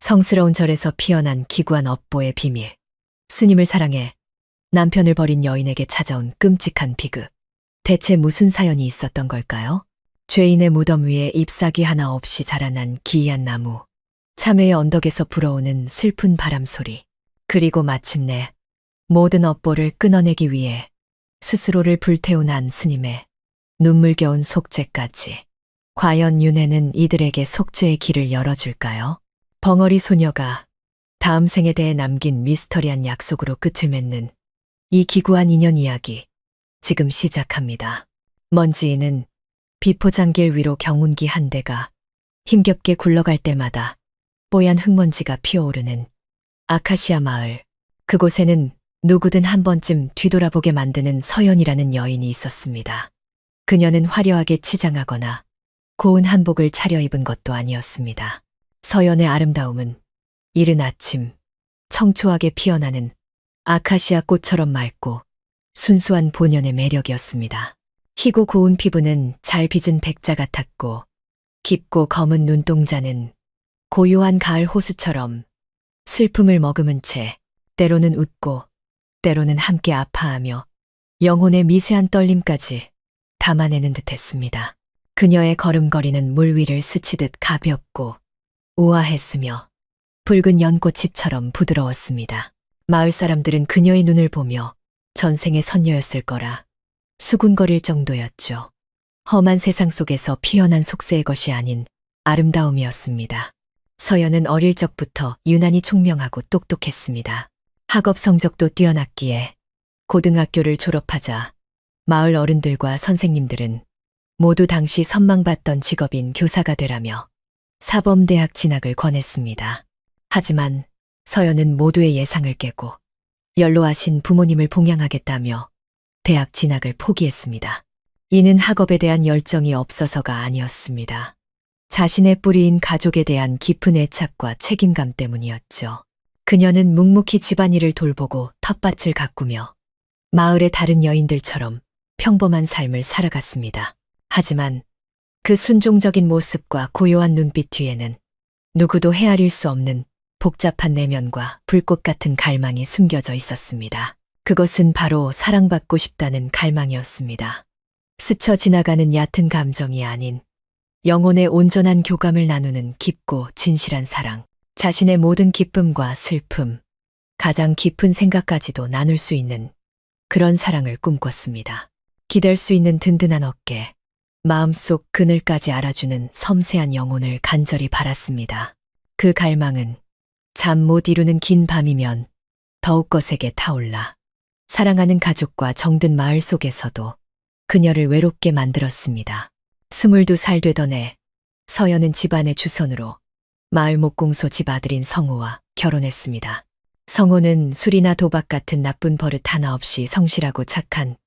성스러운 절에서 피어난 기구한 업보의 비밀. 스님을 사랑해 남편을 버린 여인에게 찾아온 끔찍한 비극. 대체 무슨 사연이 있었던 걸까요? 죄인의 무덤 위에 잎사귀 하나 없이 자라난 기이한 나무. 참회의 언덕에서 불어오는 슬픈 바람 소리. 그리고 마침내 모든 업보를 끊어내기 위해 스스로를 불태운 한 스님의 눈물겨운 속죄까지. 과연 윤회는 이들에게 속죄의 길을 열어줄까요? 벙어리 소녀가 다음 생에 대해 남긴 미스터리한 약속으로 끝을 맺는 이 기구한 인연 이야기, 지금 시작합니다. 먼지인은 비포장길 위로 경운기 한 대가 힘겹게 굴러갈 때마다 뽀얀 흙먼지가 피어오르는 아카시아 마을. 그곳에는 누구든 한 번쯤 뒤돌아보게 만드는 서연이라는 여인이 있었습니다. 그녀는 화려하게 치장하거나 고운 한복을 차려입은 것도 아니었습니다. 서연의 아름다움은 이른 아침 청초하게 피어나는 아카시아 꽃처럼 맑고 순수한 본연의 매력이었습니다. 희고 고운 피부는 잘 빚은 백자 같았고 깊고 검은 눈동자는 고요한 가을 호수처럼 슬픔을 머금은 채 때로는 웃고 때로는 함께 아파하며 영혼의 미세한 떨림까지 담아내는 듯했습니다. 그녀의 걸음걸이는 물 위를 스치듯 가볍고 우아했으며 붉은 연꽃잎처럼 부드러웠습니다. 마을 사람들은 그녀의 눈을 보며 전생의 선녀였을 거라 수군거릴 정도였죠. 험한 세상 속에서 피어난 속세의 것이 아닌 아름다움이었습니다. 서연은 어릴 적부터 유난히 총명하고 똑똑했습니다. 학업 성적도 뛰어났기에 고등학교를 졸업하자 마을 어른들과 선생님들은 모두 당시 선망받던 직업인 교사가 되라며 사범대학 진학을 권했습니다. 하지만 서연은 모두의 예상을 깨고 연로하신 부모님을 봉양하겠다며 대학 진학을 포기했습니다. 이는 학업에 대한 열정이 없어서가 아니었습니다. 자신의 뿌리인 가족에 대한 깊은 애착과 책임감 때문이었죠. 그녀는 묵묵히 집안일을 돌보고 텃밭을 가꾸며 마을의 다른 여인들처럼 평범한 삶을 살아갔습니다. 하지만 그 순종적인 모습과 고요한 눈빛 뒤에는 누구도 헤아릴 수 없는 복잡한 내면과 불꽃 같은 갈망이 숨겨져 있었습니다. 그것은 바로 사랑받고 싶다는 갈망이었습니다. 스쳐 지나가는 얕은 감정이 아닌 영혼의 온전한 교감을 나누는 깊고 진실한 사랑. 자신의 모든 기쁨과 슬픔, 가장 깊은 생각까지도 나눌 수 있는 그런 사랑을 꿈꿨습니다. 기댈 수 있는 든든한 어깨, 마음속 그늘까지 알아주는 섬세한 영혼을 간절히 바랐습니다. 그 갈망은 잠 못 이루는 긴 밤이면 더욱 거세게 타올라 사랑하는 가족과 정든 마을 속에서도 그녀를 외롭게 만들었습니다. 22살 되던 해 서연은 집안의 주선으로 마을 목공소 집 아들인 성호와 결혼했습니다. 성호는 술이나 도박 같은 나쁜 버릇 하나 없이 성실하고 착한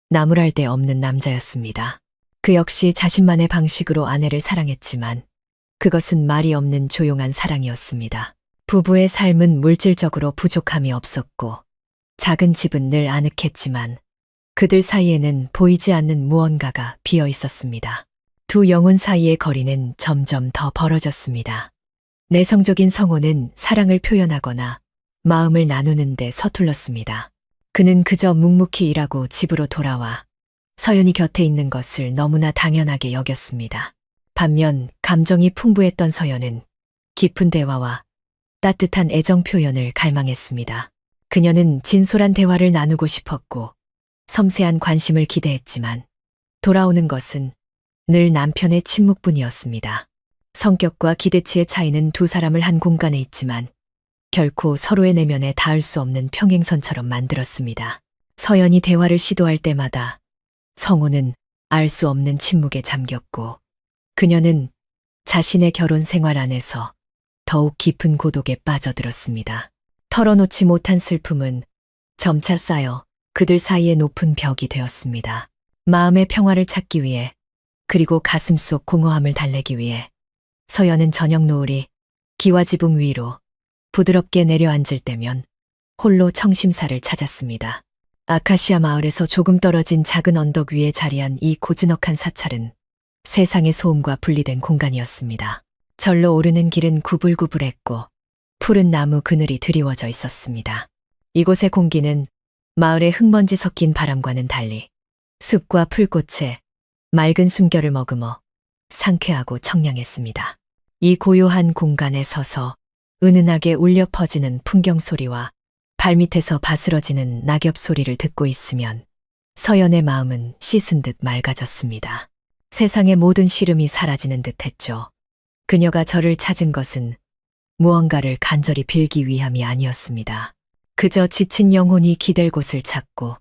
나무랄 데 없는 남자였습니다. 그 역시 자신만의 방식으로 아내를 사랑했지만 그것은 말이 없는 조용한 사랑이었습니다. 부부의 삶은 물질적으로 부족함이 없었고 작은 집은 늘 아늑했지만 그들 사이에는 보이지 않는 무언가가 비어 있었습니다. 두 영혼 사이의 거리는 점점 더 벌어졌습니다. 내성적인 성호는 사랑을 표현하거나 마음을 나누는 데 서툴렀습니다. 그는 그저 묵묵히 일하고 집으로 돌아와 서연이 곁에 있는 것을 너무나 당연하게 여겼습니다. 반면 감정이 풍부했던 서연은 깊은 대화와 따뜻한 애정 표현을 갈망했습니다. 그녀는 진솔한 대화를 나누고 싶었고 섬세한 관심을 기대했지만 돌아오는 것은 늘 남편의 침묵뿐이었습니다. 성격과 기대치의 차이는 두 사람을 한 공간에 있지만 결코 서로의 내면에 닿을 수 없는 평행선처럼 만들었습니다. 서연이 대화를 시도할 때마다 성호는 알 수 없는 침묵에 잠겼고 그녀는 자신의 결혼 생활 안에서 더욱 깊은 고독에 빠져들었습니다. 털어놓지 못한 슬픔은 점차 쌓여 그들 사이의 높은 벽이 되었습니다. 마음의 평화를 찾기 위해 그리고 가슴 속 공허함을 달래기 위해 서연은 저녁 노을이 기와지붕 위로 부드럽게 내려앉을 때면 홀로 청심사를 찾았습니다. 아카시아 마을에서 조금 떨어진 작은 언덕 위에 자리한 이 고즈넉한 사찰은 세상의 소음과 분리된 공간이었습니다. 절로 오르는 길은 구불구불했고 푸른 나무 그늘이 드리워져 있었습니다. 이곳의 공기는 마을의 흙먼지 섞인 바람과는 달리 숲과 풀꽃에 맑은 숨결을 머금어 상쾌하고 청량했습니다. 이 고요한 공간에 서서 은은하게 울려 퍼지는 풍경 소리와 발밑에서 바스러지는 낙엽 소리를 듣고 있으면 서연의 마음은 씻은 듯 맑아졌습니다. 세상의 모든 시름이 사라지는 듯 했죠. 그녀가 저를 찾은 것은 무언가를 간절히 빌기 위함이 아니었습니다. 그저 지친 영혼이 기댈 곳을 찾고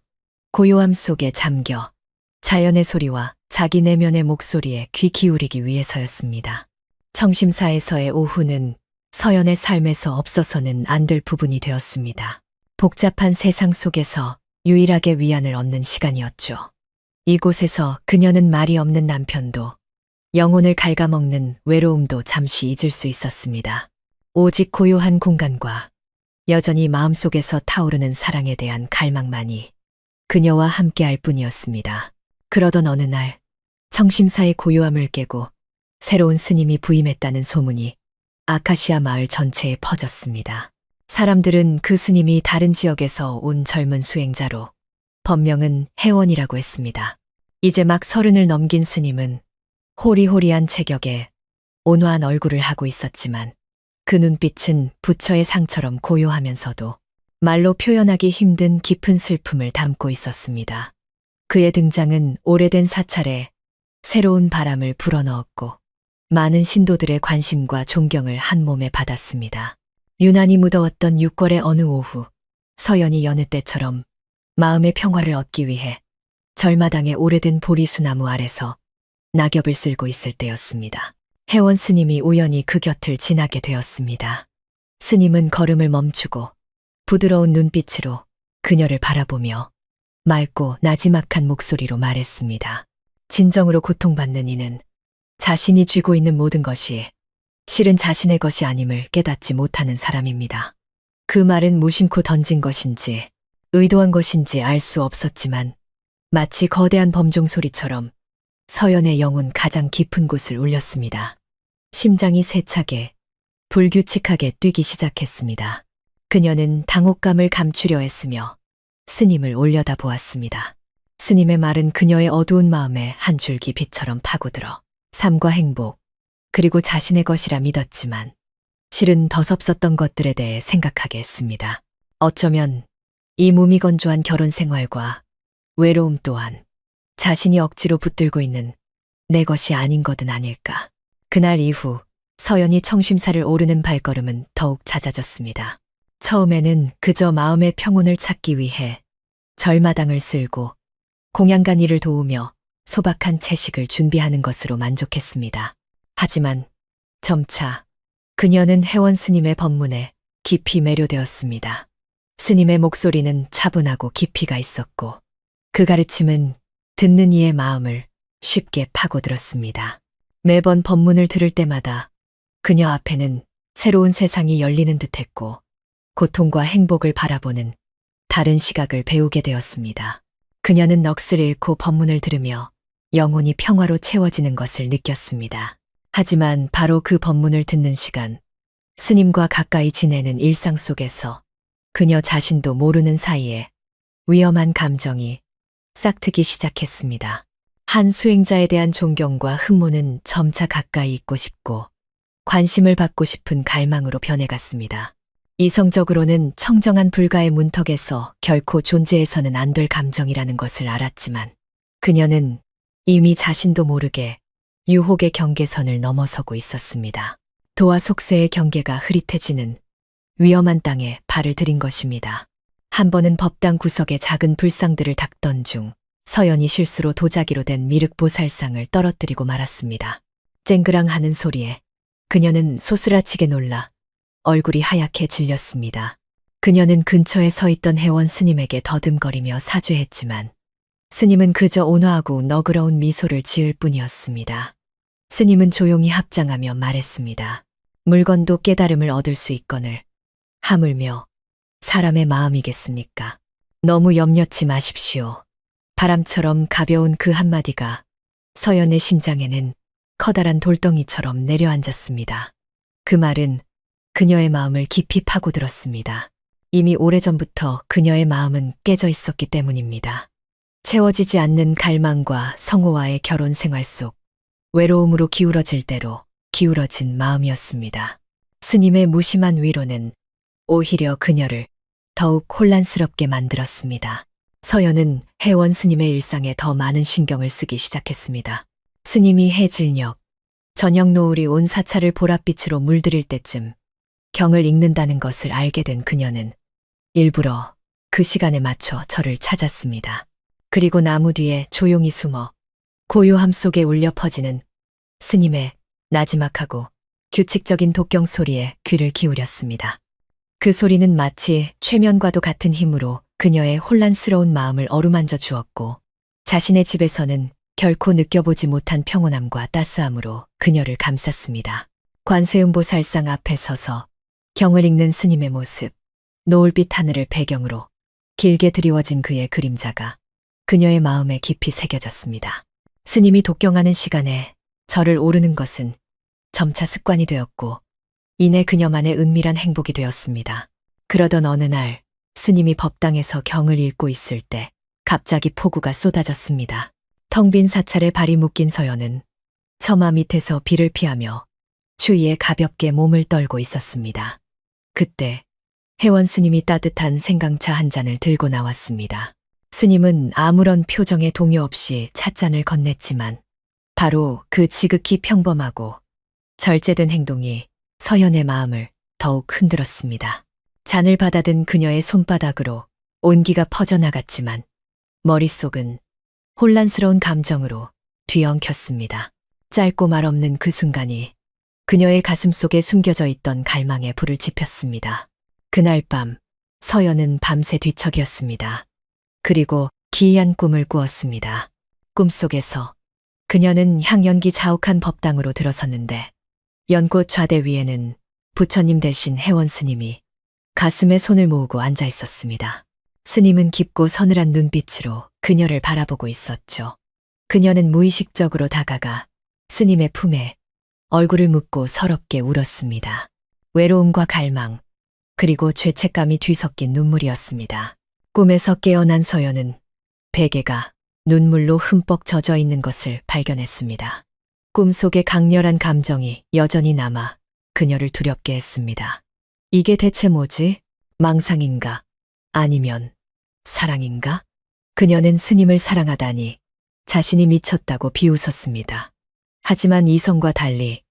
고요함 속에 잠겨 자연의 소리와 자기 내면의 목소리에 귀 기울이기 위해서였습니다. 청심사에서의 오후는 서연의 삶에서 없어서는 안 될 부분이 되었습니다. 복잡한 세상 속에서 유일하게 위안을 얻는 시간이었죠. 이곳에서 그녀는 말이 없는 남편도 영혼을 갉아먹는 외로움도 잠시 잊을 수 있었습니다. 오직 고요한 공간과 여전히 마음속에서 타오르는 사랑에 대한 갈망만이 그녀와 함께할 뿐이었습니다. 그러던 어느 날 청심사의 고요함을 깨고 새로운 스님이 부임했다는 소문이 아카시아 마을 전체에 퍼졌습니다. 사람들은 그 스님이 다른 지역에서 온 젊은 수행자로 법명은 혜원이라고 했습니다. 이제 막 30을 넘긴 스님은 호리호리한 체격에 온화한 얼굴을 하고 있었지만 그 눈빛은 부처의 상처럼 고요하면서도 말로 표현하기 힘든 깊은 슬픔을 담고 있었습니다. 그의 등장은 오래된 사찰에 새로운 바람을 불어넣었고 많은 신도들의 관심과 존경을 한 몸에 받았습니다. 유난히 무더웠던 6월의 어느 오후, 서연이 여느 때처럼 마음의 평화를 얻기 위해 절마당의 오래된 보리수나무 아래서 낙엽을 쓸고 있을 때였습니다. 혜원 스님이 우연히 그 곁을 지나게 되었습니다. 스님은 걸음을 멈추고 부드러운 눈빛으로 그녀를 바라보며 맑고 나지막한 목소리로 말했습니다. 진정으로 고통받는 이는 자신이 쥐고 있는 모든 것이 실은 자신의 것이 아님을 깨닫지 못하는 사람입니다. 그 말은 무심코 던진 것인지 의도한 것인지 알 수 없었지만 마치 거대한 범종 소리처럼 서연의 영혼 가장 깊은 곳을 울렸습니다. 심장이 세차게 불규칙하게 뛰기 시작했습니다. 그녀는 당혹감을 감추려 했으며 스님을 올려다 보았습니다. 스님의 말은 그녀의 어두운 마음에 한 줄기 빛처럼 파고들어 삶과 행복, 그리고 자신의 것이라 믿었지만 실은 더 섭섭던 것들에 대해 생각하게 했습니다. 어쩌면 이 무미건조한 결혼 생활과 외로움 또한 자신이 억지로 붙들고 있는 내 것이 아닌 것은 아닐까. 그날 이후 서연이 청심사를 오르는 발걸음은 더욱 잦아졌습니다. 처음에는 그저 마음의 평온을 찾기 위해 절마당을 쓸고 공양간 일을 도우며 소박한 채식을 준비하는 것으로 만족했습니다. 하지만 점차 그녀는 혜원 스님의 법문에 깊이 매료되었습니다. 스님의 목소리는 차분하고 깊이가 있었고 그 가르침은 듣는 이의 마음을 쉽게 파고들었습니다. 매번 법문을 들을 때마다 그녀 앞에는 새로운 세상이 열리는 듯했고 고통과 행복을 바라보는 다른 시각을 배우게 되었습니다. 그녀는 넋을 잃고 법문을 들으며 영혼이 평화로 채워지는 것을 느꼈습니다. 하지만 바로 그 법문을 듣는 시간, 스님과 가까이 지내는 일상 속에서 그녀 자신도 모르는 사이에 위험한 감정이 싹트기 시작했습니다. 한 수행자에 대한 존경과 흠모는 점차 가까이 있고 싶고 관심을 받고 싶은 갈망으로 변해갔습니다. 이성적으로는 청정한 불가의 문턱에서 결코 존재해서는 안 될 감정이라는 것을 알았지만 그녀는 이미 자신도 모르게 유혹의 경계선을 넘어서고 있었습니다. 도와 속세의 경계가 흐릿해지는 위험한 땅에 발을 들인 것입니다. 한 번은 법당 구석에 작은 불상들을 닦던 중 서연이 실수로 도자기로 된 미륵보살상을 떨어뜨리고 말았습니다. 쨍그랑하는 소리에 그녀는 소스라치게 놀라 얼굴이 하얗게 질렸습니다. 그녀는 근처에 서 있던 혜원 스님에게 더듬거리며 사죄했지만 스님은 그저 온화하고 너그러운 미소를 지을 뿐이었습니다. 스님은 조용히 합장하며 말했습니다. 물건도 깨달음을 얻을 수 있거늘 하물며 사람의 마음이겠습니까? 너무 염려치 마십시오. 바람처럼 가벼운 그 한마디가 서연의 심장에는 커다란 돌덩이처럼 내려앉았습니다. 그 말은 그녀의 마음을 깊이 파고들었습니다. 이미 오래전부터 그녀의 마음은 깨져 있었기 때문입니다. 채워지지 않는 갈망과 성우와의 결혼 생활 속 외로움으로 기울어질 대로 기울어진 마음이었습니다. 스님의 무심한 위로는 오히려 그녀를 더욱 혼란스럽게 만들었습니다. 서연은 혜원 스님의 일상에 더 많은 신경을 쓰기 시작했습니다. 스님이 해질녘, 저녁 노을이 온 사찰을 보랏빛으로 물들일 때쯤 경을 읽는다는 것을 알게 된 그녀는 일부러 그 시간에 맞춰 절을 찾았습니다. 그리고 나무 뒤에 조용히 숨어 고요함 속에 울려 퍼지는 스님의 나지막하고 규칙적인 독경 소리에 귀를 기울였습니다. 그 소리는 마치 최면과도 같은 힘으로 그녀의 혼란스러운 마음을 어루만져 주었고, 자신의 집에서는 결코 느껴보지 못한 평온함과 따스함으로 그녀를 감쌌습니다. 관세음보살상 앞에 서서 경을 읽는 스님의 모습, 노을빛 하늘을 배경으로 길게 드리워진 그의 그림자가 그녀의 마음에 깊이 새겨졌습니다. 스님이 독경하는 시간에 절을 오르는 것은 점차 습관이 되었고, 이내 그녀만의 은밀한 행복이 되었습니다. 그러던 어느 날 스님이 법당에서 경을 읽고 있을 때 갑자기 폭우가 쏟아졌습니다. 텅 빈 사찰에 발이 묶인 서연은 처마 밑에서 비를 피하며 추위에 가볍게 몸을 떨고 있었습니다. 그때 혜원 스님이 따뜻한 생강차 한 잔을 들고 나왔습니다. 스님은 아무런 표정에 동요 없이 찻잔을 건넸지만 바로 그 지극히 평범하고 절제된 행동이 서연의 마음을 더욱 흔들었습니다. 잔을 받아든 그녀의 손바닥으로 온기가 퍼져나갔지만 머릿속은 혼란스러운 감정으로 뒤엉켰습니다. 짧고 말없는 그 순간이 그녀의 가슴 속에 숨겨져 있던 갈망에 불을 지폈습니다. 그날 밤 서연은 밤새 뒤척였습니다. 그리고 기이한 꿈을 꾸었습니다. 꿈속에서 그녀는 향연기 자욱한 법당으로 들어섰는데 연꽃 좌대 위에는 부처님 대신 혜원 스님이 가슴에 손을 모으고 앉아 있었습니다. 스님은 깊고 서늘한 눈빛으로 그녀를 바라보고 있었죠. 그녀는 무의식적으로 다가가 스님의 품에 얼굴을 묻고 서럽게 울었습니다. 외로움과 갈망, 그리고 죄책감이 뒤섞인 눈물이었습니다. 꿈에서 깨어난 서연은 베개가 눈물로 흠뻑 젖어 있는 것을 발견했습니다. 꿈속의 강렬한 감정이 여전히 남아 그녀를 두렵게 했습니다. 이게 대체 뭐지? 망상인가? 아니면 사랑인가? 그녀는 스님을 사랑하다니 자신이 미쳤다고 비웃었습니다. 하지만 이성과 달리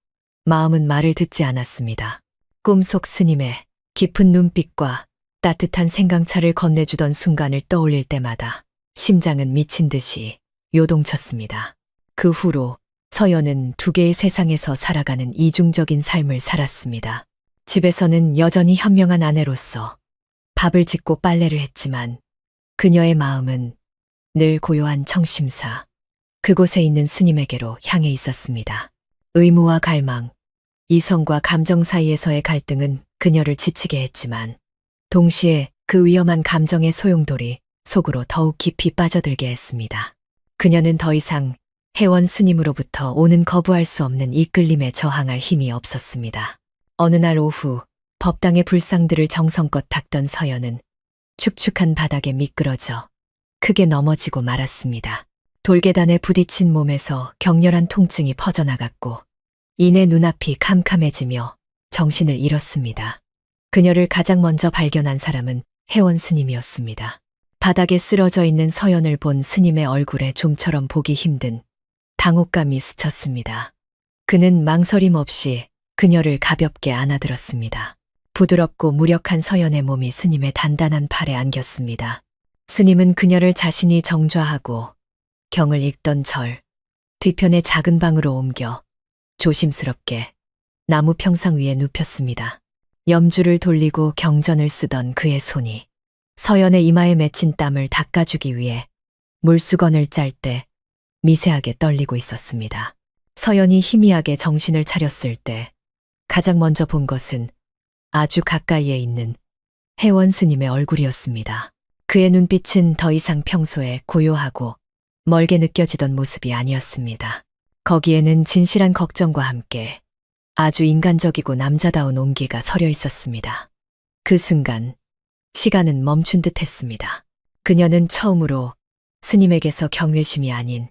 마음은 말을 듣지 않았습니다. 꿈속 스님의 깊은 눈빛과 따뜻한 생강차를 건네주던 순간을 떠올릴 때마다 심장은 미친 듯이 요동쳤습니다. 그 후로 서연은 두 개의 세상에서 살아가는 이중적인 삶을 살았습니다. 집에서는 여전히 현명한 아내로서 밥을 짓고 빨래를 했지만 그녀의 마음은 늘 고요한 청심사, 그곳에 있는 스님에게로 향해 있었습니다. 의무와 갈망, 이성과 감정 사이에서의 갈등은 그녀를 지치게 했지만 동시에 그 위험한 감정의 소용돌이 속으로 더욱 깊이 빠져들게 했습니다. 그녀는 더 이상 혜원 스님으로부터 오는 거부할 수 없는 이끌림에 저항할 힘이 없었습니다. 어느 날 오후 법당의 불상들을 정성껏 닦던 서연은 축축한 바닥에 미끄러져 크게 넘어지고 말았습니다. 돌계단에 부딪힌 몸에서 격렬한 통증이 퍼져나갔고 이내 눈앞이 캄캄해지며 정신을 잃었습니다. 그녀를 가장 먼저 발견한 사람은 혜원 스님이었습니다. 바닥에 쓰러져 있는 서연을 본 스님의 얼굴에 좀처럼 보기 힘든 당혹감이 스쳤습니다. 그는 망설임 없이 그녀를 가볍게 안아들었습니다. 부드럽고 무력한 서연의 몸이 스님의 단단한 팔에 안겼습니다. 스님은 그녀를 자신이 정좌하고 경을 읽던 절 뒤편의 작은 방으로 옮겨 조심스럽게 나무 평상 위에 눕혔습니다. 염주를 돌리고 경전을 쓰던 그의 손이 서연의 이마에 맺힌 땀을 닦아주기 위해 물수건을 짤 때 미세하게 떨리고 있었습니다. 서연이 희미하게 정신을 차렸을 때 가장 먼저 본 것은 아주 가까이에 있는 혜원 스님의 얼굴이었습니다. 그의 눈빛은 더 이상 평소에 고요하고 멀게 느껴지던 모습이 아니었습니다. 거기에는 진실한 걱정과 함께 아주 인간적이고 남자다운 온기가 서려 있었습니다. 그 순간 시간은 멈춘 듯 했습니다. 그녀는 처음으로 스님에게서 경외심이 아닌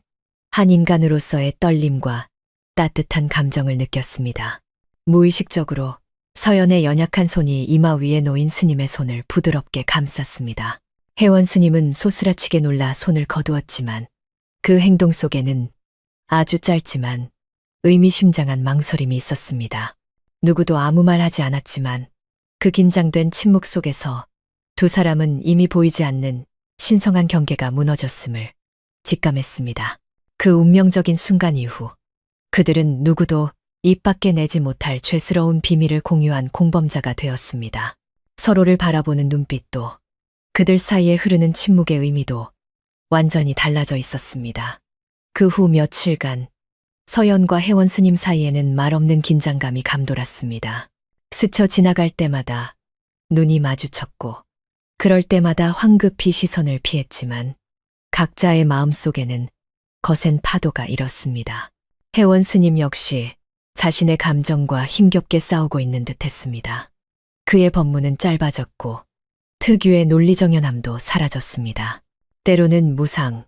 한 인간으로서의 떨림과 따뜻한 감정을 느꼈습니다. 무의식적으로 서연의 연약한 손이 이마 위에 놓인 스님의 손을 부드럽게 감쌌습니다. 혜원 스님은 소스라치게 놀라 손을 거두었지만 그 행동 속에는 아주 짧지만 의미심장한 망설임이 있었습니다. 누구도 아무 말 하지 않았지만 그 긴장된 침묵 속에서 두 사람은 이미 보이지 않는 신성한 경계가 무너졌음을 직감했습니다. 그 운명적인 순간 이후 그들은 누구도 입 밖에 내지 못할 죄스러운 비밀을 공유한 공범자가 되었습니다. 서로를 바라보는 눈빛도 그들 사이에 흐르는 침묵의 의미도 완전히 달라져 있었습니다. 그 후 며칠간 서연과 혜원 스님 사이에는 말없는 긴장감이 감돌았습니다. 스쳐 지나갈 때마다 눈이 마주쳤고 그럴 때마다 황급히 시선을 피했지만 각자의 마음속에는 거센 파도가 일었습니다. 혜원 스님 역시 자신의 감정과 힘겹게 싸우고 있는 듯했습니다. 그의 법문은 짧아졌고 특유의 논리정연함도 사라졌습니다. 때로는 무상,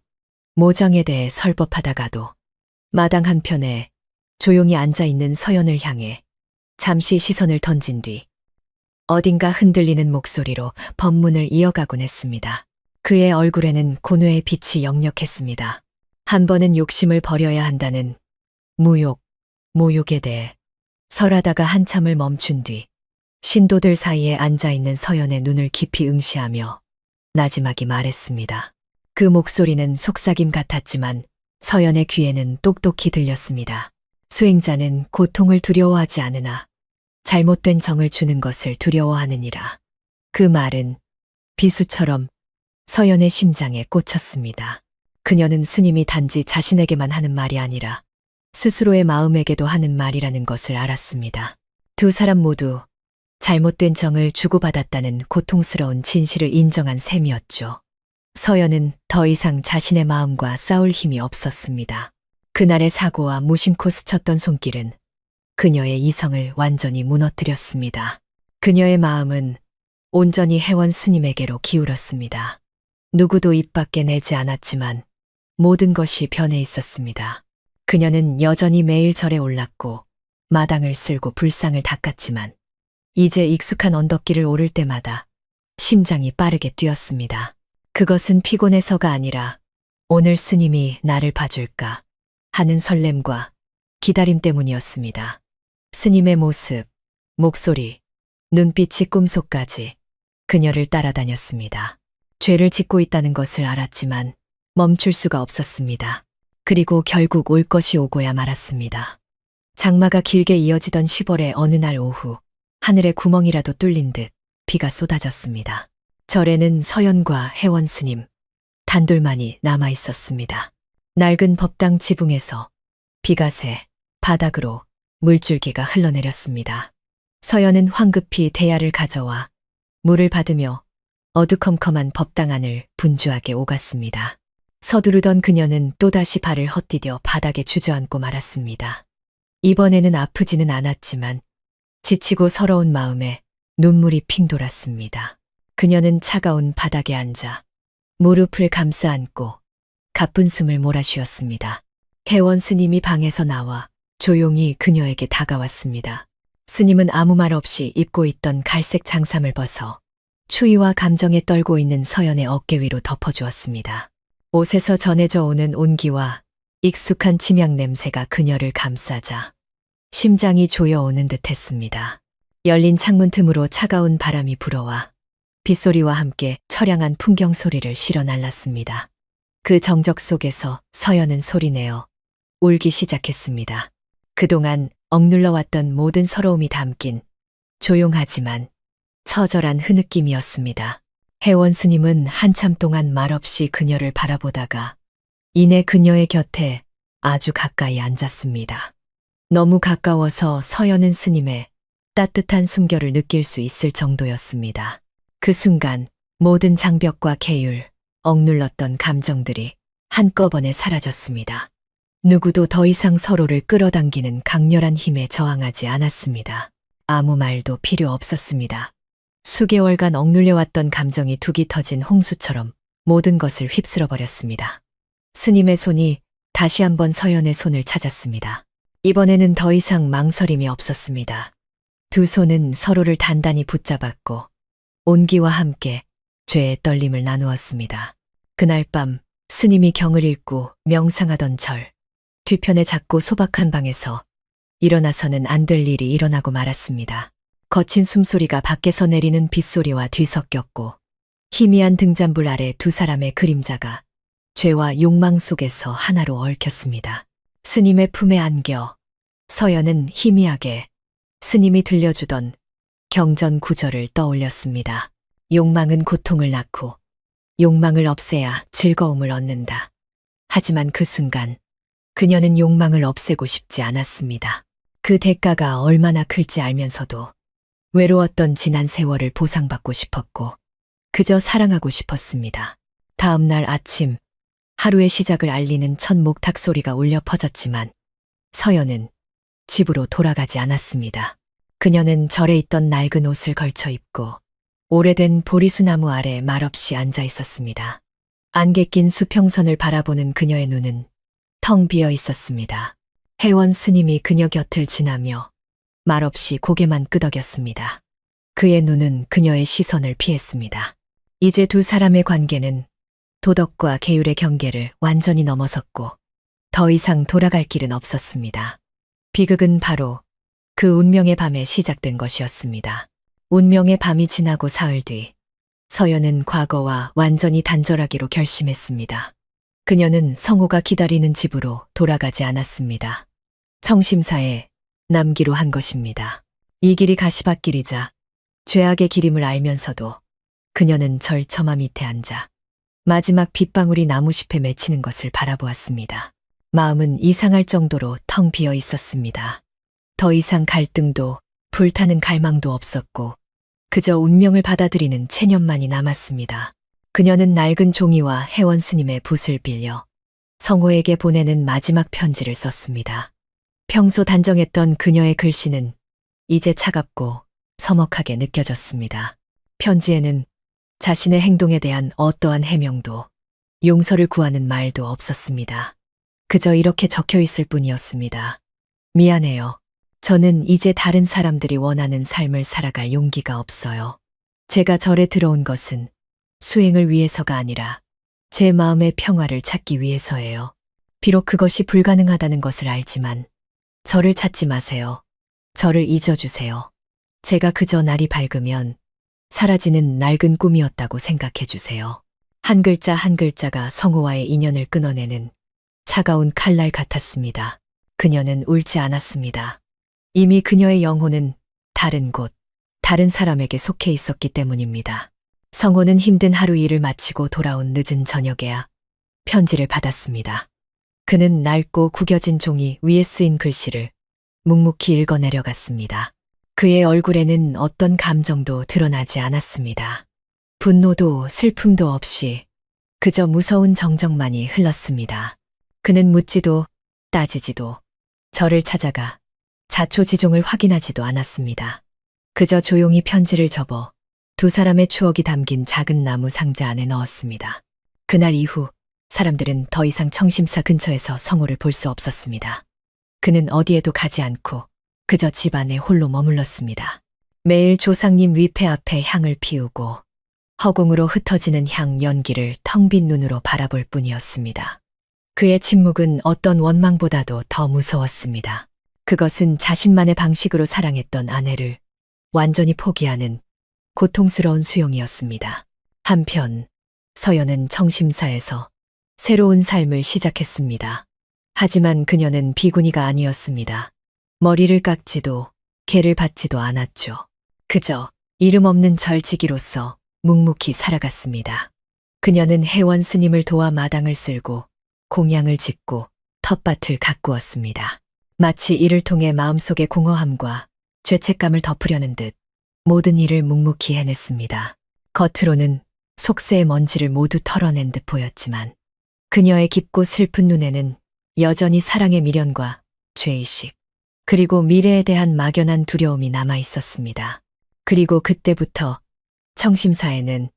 모정에 대해 설법하다가도 마당 한편에 조용히 앉아있는 서연을 향해 잠시 시선을 던진 뒤 어딘가 흔들리는 목소리로 법문을 이어가곤 했습니다. 그의 얼굴에는 고뇌의 빛이 역력했습니다. 한 번은 욕심을 버려야 한다는 무욕, 모욕에 대해 설하다가 한참을 멈춘 뒤 신도들 사이에 앉아있는 서연의 눈을 깊이 응시하며 나지막이 말했습니다. 그 목소리는 속삭임 같았지만 서연의 귀에는 똑똑히 들렸습니다. 수행자는 고통을 두려워하지 않으나 잘못된 정을 주는 것을 두려워하느니라. 그 말은 비수처럼 서연의 심장에 꽂혔습니다. 그녀는 스님이 단지 자신에게만 하는 말이 아니라 스스로의 마음에게도 하는 말이라는 것을 알았습니다. 두 사람 모두 잘못된 정을 주고받았다는 고통스러운 진실을 인정한 셈이었죠. 서연은 더 이상 자신의 마음과 싸울 힘이 없었습니다. 그날의 사고와 무심코 스쳤던 손길은 그녀의 이성을 완전히 무너뜨렸습니다. 그녀의 마음은 온전히 혜원 스님에게로 기울었습니다. 누구도 입 밖에 내지 않았지만 모든 것이 변해 있었습니다. 그녀는 여전히 매일 절에 올랐고 마당을 쓸고 불상을 닦았지만 이제 익숙한 언덕길을 오를 때마다 심장이 빠르게 뛰었습니다. 그것은 피곤해서가 아니라 오늘 스님이 나를 봐줄까 하는 설렘과 기다림 때문이었습니다. 스님의 모습, 목소리, 눈빛이 꿈속까지 그녀를 따라다녔습니다. 죄를 짓고 있다는 것을 알았지만 멈출 수가 없었습니다. 그리고 결국 올 것이 오고야 말았습니다. 장마가 길게 이어지던 10월의 어느 날 오후 하늘에 구멍이라도 뚫린 듯 비가 쏟아졌습니다. 절에는 서연과 혜원 스님 단둘만이 남아 있었습니다. 낡은 법당 지붕에서 비가 새 바닥으로 물줄기가 흘러내렸습니다. 서연은 황급히 대야를 가져와 물을 받으며 어두컴컴한 법당 안을 분주하게 오갔습니다. 서두르던 그녀는 또다시 발을 헛디뎌 바닥에 주저앉고 말았습니다. 이번에는 아프지는 않았지만 지치고 서러운 마음에 눈물이 핑 돌았습니다. 그녀는 차가운 바닥에 앉아 무릎을 감싸 안고 가쁜 숨을 몰아쉬었습니다. 혜원 스님이 방에서 나와 조용히 그녀에게 다가왔습니다. 스님은 아무 말 없이 입고 있던 갈색 장삼을 벗어 추위와 감정에 떨고 있는 서연의 어깨 위로 덮어주었습니다. 옷에서 전해져 오는 온기와 익숙한 침향 냄새가 그녀를 감싸자 심장이 조여오는 듯했습니다. 열린 창문 틈으로 차가운 바람이 불어와 빗소리와 함께 처량한 풍경 소리를 실어 날랐습니다. 그 정적 속에서 서연은 소리내어 울기 시작했습니다. 그동안 억눌러왔던 모든 서러움이 담긴 조용하지만 처절한 흐느낌이었습니다. 혜원 스님은 한참 동안 말없이 그녀를 바라보다가 이내 그녀의 곁에 아주 가까이 앉았습니다. 너무 가까워서 서연은 스님의 따뜻한 숨결을 느낄 수 있을 정도였습니다. 그 순간 모든 장벽과 계율, 억눌렀던 감정들이 한꺼번에 사라졌습니다. 누구도 더 이상 서로를 끌어당기는 강렬한 힘에 저항하지 않았습니다. 아무 말도 필요 없었습니다. 수개월간 억눌려왔던 감정이 둑이 터진 홍수처럼 모든 것을 휩쓸어 버렸습니다. 스님의 손이 다시 한번 서연의 손을 찾았습니다. 이번에는 더 이상 망설임이 없었습니다. 두 손은 서로를 단단히 붙잡았고 온기와 함께 죄의 떨림을 나누었습니다. 그날 밤 스님이 경을 읽고 명상하던 절, 뒤편의 작고 소박한 방에서 일어나서는 안 될 일이 일어나고 말았습니다. 거친 숨소리가 밖에서 내리는 빗소리와 뒤섞였고 희미한 등잔불 아래 두 사람의 그림자가 죄와 욕망 속에서 하나로 얽혔습니다. 스님의 품에 안겨 서연은 희미하게 스님이 들려주던 경전 구절을 떠올렸습니다. 욕망은 고통을 낳고 욕망을 없애야 즐거움을 얻는다. 하지만 그 순간 그녀는 욕망을 없애고 싶지 않았습니다. 그 대가가 얼마나 클지 알면서도 외로웠던 지난 세월을 보상받고 싶었고 그저 사랑하고 싶었습니다. 다음 날 아침 하루의 시작을 알리는 첫 목탁 소리가 울려 퍼졌지만 서연은 집으로 돌아가지 않았습니다. 그녀는 절에 있던 낡은 옷을 걸쳐 입고 오래된 보리수나무 아래 말없이 앉아 있었습니다. 안개 낀 수평선을 바라보는 그녀의 눈은 텅 비어 있었습니다. 혜원 스님이 그녀 곁을 지나며 말없이 고개만 끄덕였습니다. 그의 눈은 그녀의 시선을 피했습니다. 이제 두 사람의 관계는 도덕과 계율의 경계를 완전히 넘어섰고 더 이상 돌아갈 길은 없었습니다. 비극은 바로 그 운명의 밤에 시작된 것이었습니다. 운명의 밤이 지나고 사흘 뒤 서연은 과거와 완전히 단절하기로 결심했습니다. 그녀는 성호가 기다리는 집으로 돌아가지 않았습니다. 청심사에 남기로 한 것입니다. 이 길이 가시밭길이자 죄악의 길임을 알면서도 그녀는 절 처마 밑에 앉아 마지막 빗방울이 나무잎에 맺히는 것을 바라보았습니다. 마음은 이상할 정도로 텅 비어 있었습니다. 더 이상 갈등도 불타는 갈망도 없었고 그저 운명을 받아들이는 체념만이 남았습니다. 그녀는 낡은 종이와 혜원 스님의 붓을 빌려 성호에게 보내는 마지막 편지를 썼습니다. 평소 단정했던 그녀의 글씨는 이제 차갑고 서먹하게 느껴졌습니다. 편지에는 자신의 행동에 대한 어떠한 해명도 용서를 구하는 말도 없었습니다. 그저 이렇게 적혀 있을 뿐이었습니다. 미안해요. 저는 이제 다른 사람들이 원하는 삶을 살아갈 용기가 없어요. 제가 절에 들어온 것은 수행을 위해서가 아니라 제 마음의 평화를 찾기 위해서예요. 비록 그것이 불가능하다는 것을 알지만 저를 찾지 마세요. 저를 잊어주세요. 제가 그저 날이 밝으면 사라지는 낡은 꿈이었다고 생각해 주세요. 한 글자 한 글자가 성호와의 인연을 끊어내는 차가운 칼날 같았습니다. 그녀는 울지 않았습니다. 이미 그녀의 영혼은 다른 곳, 다른 사람에게 속해 있었기 때문입니다. 성호는 힘든 하루 일을 마치고 돌아온 늦은 저녁에야 편지를 받았습니다. 그는 낡고 구겨진 종이 위에 쓰인 글씨를 묵묵히 읽어 내려갔습니다. 그의 얼굴에는 어떤 감정도 드러나지 않았습니다. 분노도 슬픔도 없이 그저 무서운 정적만이 흘렀습니다. 그는 묻지도 따지지도 저를 찾아가 자초지종을 확인하지도 않았습니다. 그저 조용히 편지를 접어 두 사람의 추억이 담긴 작은 나무 상자 안에 넣었습니다. 그날 이후 사람들은 더 이상 청심사 근처에서 성호를 볼 수 없었습니다. 그는 어디에도 가지 않고 그저 집 안에 홀로 머물렀습니다. 매일 조상님 위패 앞에 향을 피우고 허공으로 흩어지는 향 연기를 텅 빈 눈으로 바라볼 뿐이었습니다. 그의 침묵은 어떤 원망보다도 더 무서웠습니다. 그것은 자신만의 방식으로 사랑했던 아내를 완전히 포기하는 고통스러운 수용이었습니다. 한편 서연은 청심사에서 새로운 삶을 시작했습니다. 하지만 그녀는 비구니가 아니었습니다. 머리를 깎지도 개를 받지도 않았죠. 그저 이름 없는 절지기로서 묵묵히 살아갔습니다. 그녀는 혜원 스님을 도와 마당을 쓸고 공양을 짓고 텃밭을 가꾸었습니다. 마치 이를 통해 마음속의 공허함과 죄책감을 덮으려는 듯 모든 일을 묵묵히 해냈습니다. 겉으로는 속세의 먼지를 모두 털어낸 듯 보였지만 그녀의 깊고 슬픈 눈에는 여전히 사랑의 미련과 죄의식, 그리고 미래에 대한 막연한 두려움이 남아 있었습니다. 그리고 그때부터 청심사에는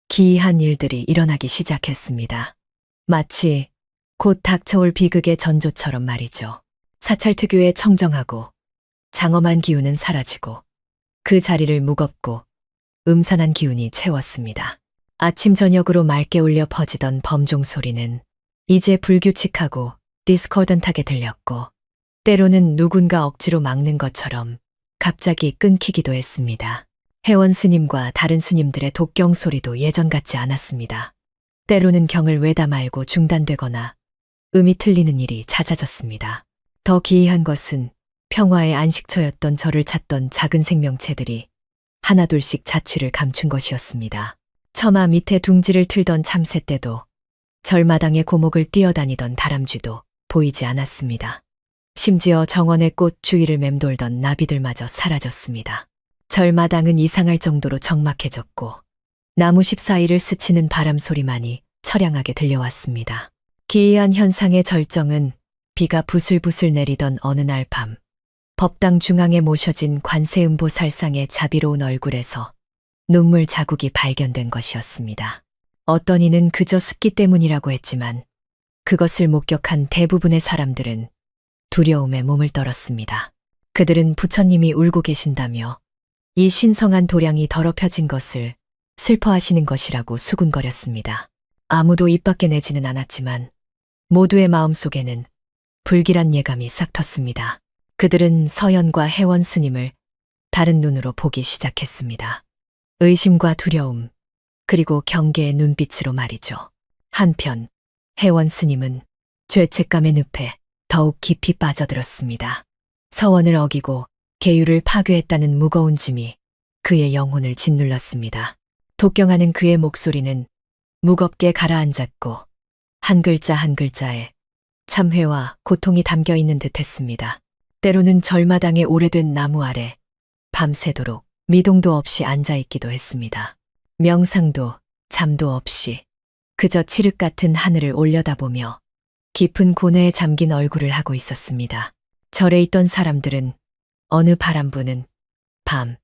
기이한 일들이 일어나기 시작했습니다. 마치 곧 닥쳐올 비극의 전조처럼 말이죠. 사찰특유의 청정하고 장엄한 기운은 사라지고 그 자리를 무겁고 음산한 기운이 채웠습니다. 아침 저녁으로 맑게 울려 퍼지던 범종 소리는 이제 불규칙하고 디스코던트하게 들렸고 때로는 누군가 억지로 막는 것처럼 갑자기 끊기기도 했습니다. 회원 스님과 다른 스님들의 독경 소리도 예전 같지 않았습니다. 때로는 경을 외다 말고 중단되거나 음이 틀리는 일이 잦아졌습니다. 더 기이한 것은 평화의 안식처였던 저를 찾던 작은 생명체들이 하나둘씩 자취를 감춘 것이었습니다. 처마 밑에 둥지를 틀던 참새 떼도 절마당의 고목을 뛰어다니던 다람쥐도 보이지 않았습니다. 심지어 정원의 꽃 주위를 맴돌던 나비들마저 사라졌습니다. 절마당은 이상할 정도로 적막해졌고 나무십 사이를 스치는 바람 소리만이 처량하게 들려왔습니다. 기이한 현상의 절정은 비가 부슬부슬 내리던 어느 날 밤, 법당 중앙에 모셔진 관세음보살상의 자비로운 얼굴에서 눈물 자국이 발견된 것이었습니다. 어떤 이는 그저 습기 때문이라고 했지만 그것을 목격한 대부분의 사람들은 두려움에 몸을 떨었습니다. 그들은 부처님이 울고 계신다며 이 신성한 도량이 더럽혀진 것을 슬퍼하시는 것이라고 수군거렸습니다. 아무도 입 밖에 내지는 않았지만 모두의 마음속에는 불길한 예감이 싹 텄습니다. 그들은 서연과 혜원 스님을 다른 눈으로 보기 시작했습니다. 의심과 두려움, 그리고 경계의 눈빛으로 말이죠. 한편 혜원 스님은 죄책감의 늪에 더욱 깊이 빠져들었습니다. 서원을 어기고 계율을 파괴했다는 무거운 짐이 그의 영혼을 짓눌렀습니다. 독경하는 그의 목소리는 무겁게 가라앉았고 한 글자 한 글자에 참회와 고통이 담겨 있는 듯했습니다. 때로는 절마당의 오래된 나무 아래 밤새도록 미동도 없이 앉아있기도 했습니다. 명상도 잠도 없이 그저 칠흑 같은 하늘을 올려다보며 깊은 고뇌에 잠긴 얼굴을 하고 있었습니다. 절에 있던 사람들은 어느 바람 부는 밤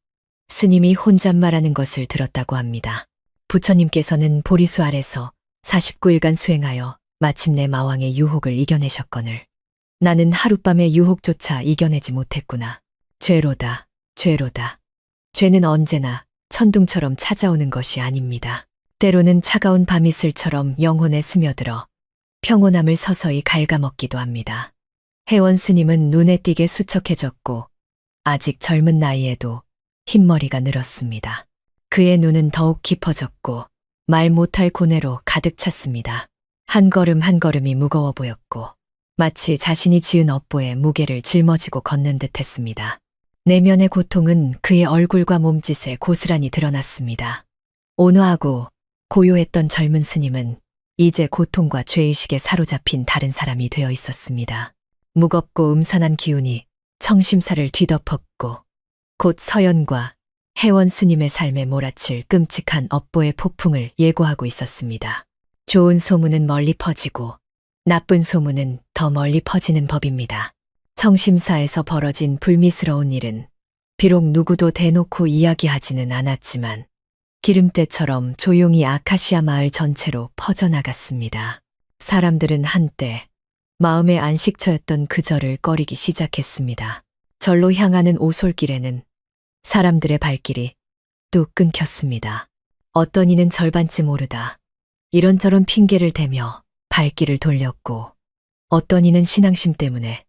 스님이 혼잣말하는 것을 들었다고 합니다. 부처님께서는 보리수 아래서 49일간 수행하여 마침내 마왕의 유혹을 이겨내셨거늘 나는 하룻밤의 유혹조차 이겨내지 못했구나. 죄로다, 죄로다. 죄는 언제나 천둥처럼 찾아오는 것이 아닙니다. 때로는 차가운 밤이슬처럼 영혼에 스며들어 평온함을 서서히 갉아먹기도 합니다. 혜원 스님은 눈에 띄게 수척해졌고 아직 젊은 나이에도 흰머리가 늘었습니다. 그의 눈은 더욱 깊어졌고 말 못할 고뇌로 가득 찼습니다. 한 걸음 한 걸음이 무거워 보였고 마치 자신이 지은 업보에 무게를 짊어지고 걷는 듯했습니다. 내면의 고통은 그의 얼굴과 몸짓에 고스란히 드러났습니다. 온화하고 고요했던 젊은 스님은 이제 고통과 죄의식에 사로잡힌 다른 사람이 되어 있었습니다. 무겁고 음산한 기운이 청심사를 뒤덮었고 곧 서연과 혜원 스님의 삶에 몰아칠 끔찍한 업보의 폭풍을 예고하고 있었습니다. 좋은 소문은 멀리 퍼지고 나쁜 소문은 더 멀리 퍼지는 법입니다. 청심사에서 벌어진 불미스러운 일은 비록 누구도 대놓고 이야기하지는 않았지만 기름때처럼 조용히 아카시아 마을 전체로 퍼져나갔습니다. 사람들은 한때 마음의 안식처였던 그 절을 꺼리기 시작했습니다. 절로 향하는 오솔길에는 사람들의 발길이 뚝 끊겼습니다. 어떤 이는 절반쯤 오르다 이런저런 핑계를 대며 발길을 돌렸고 어떤 이는 신앙심 때문에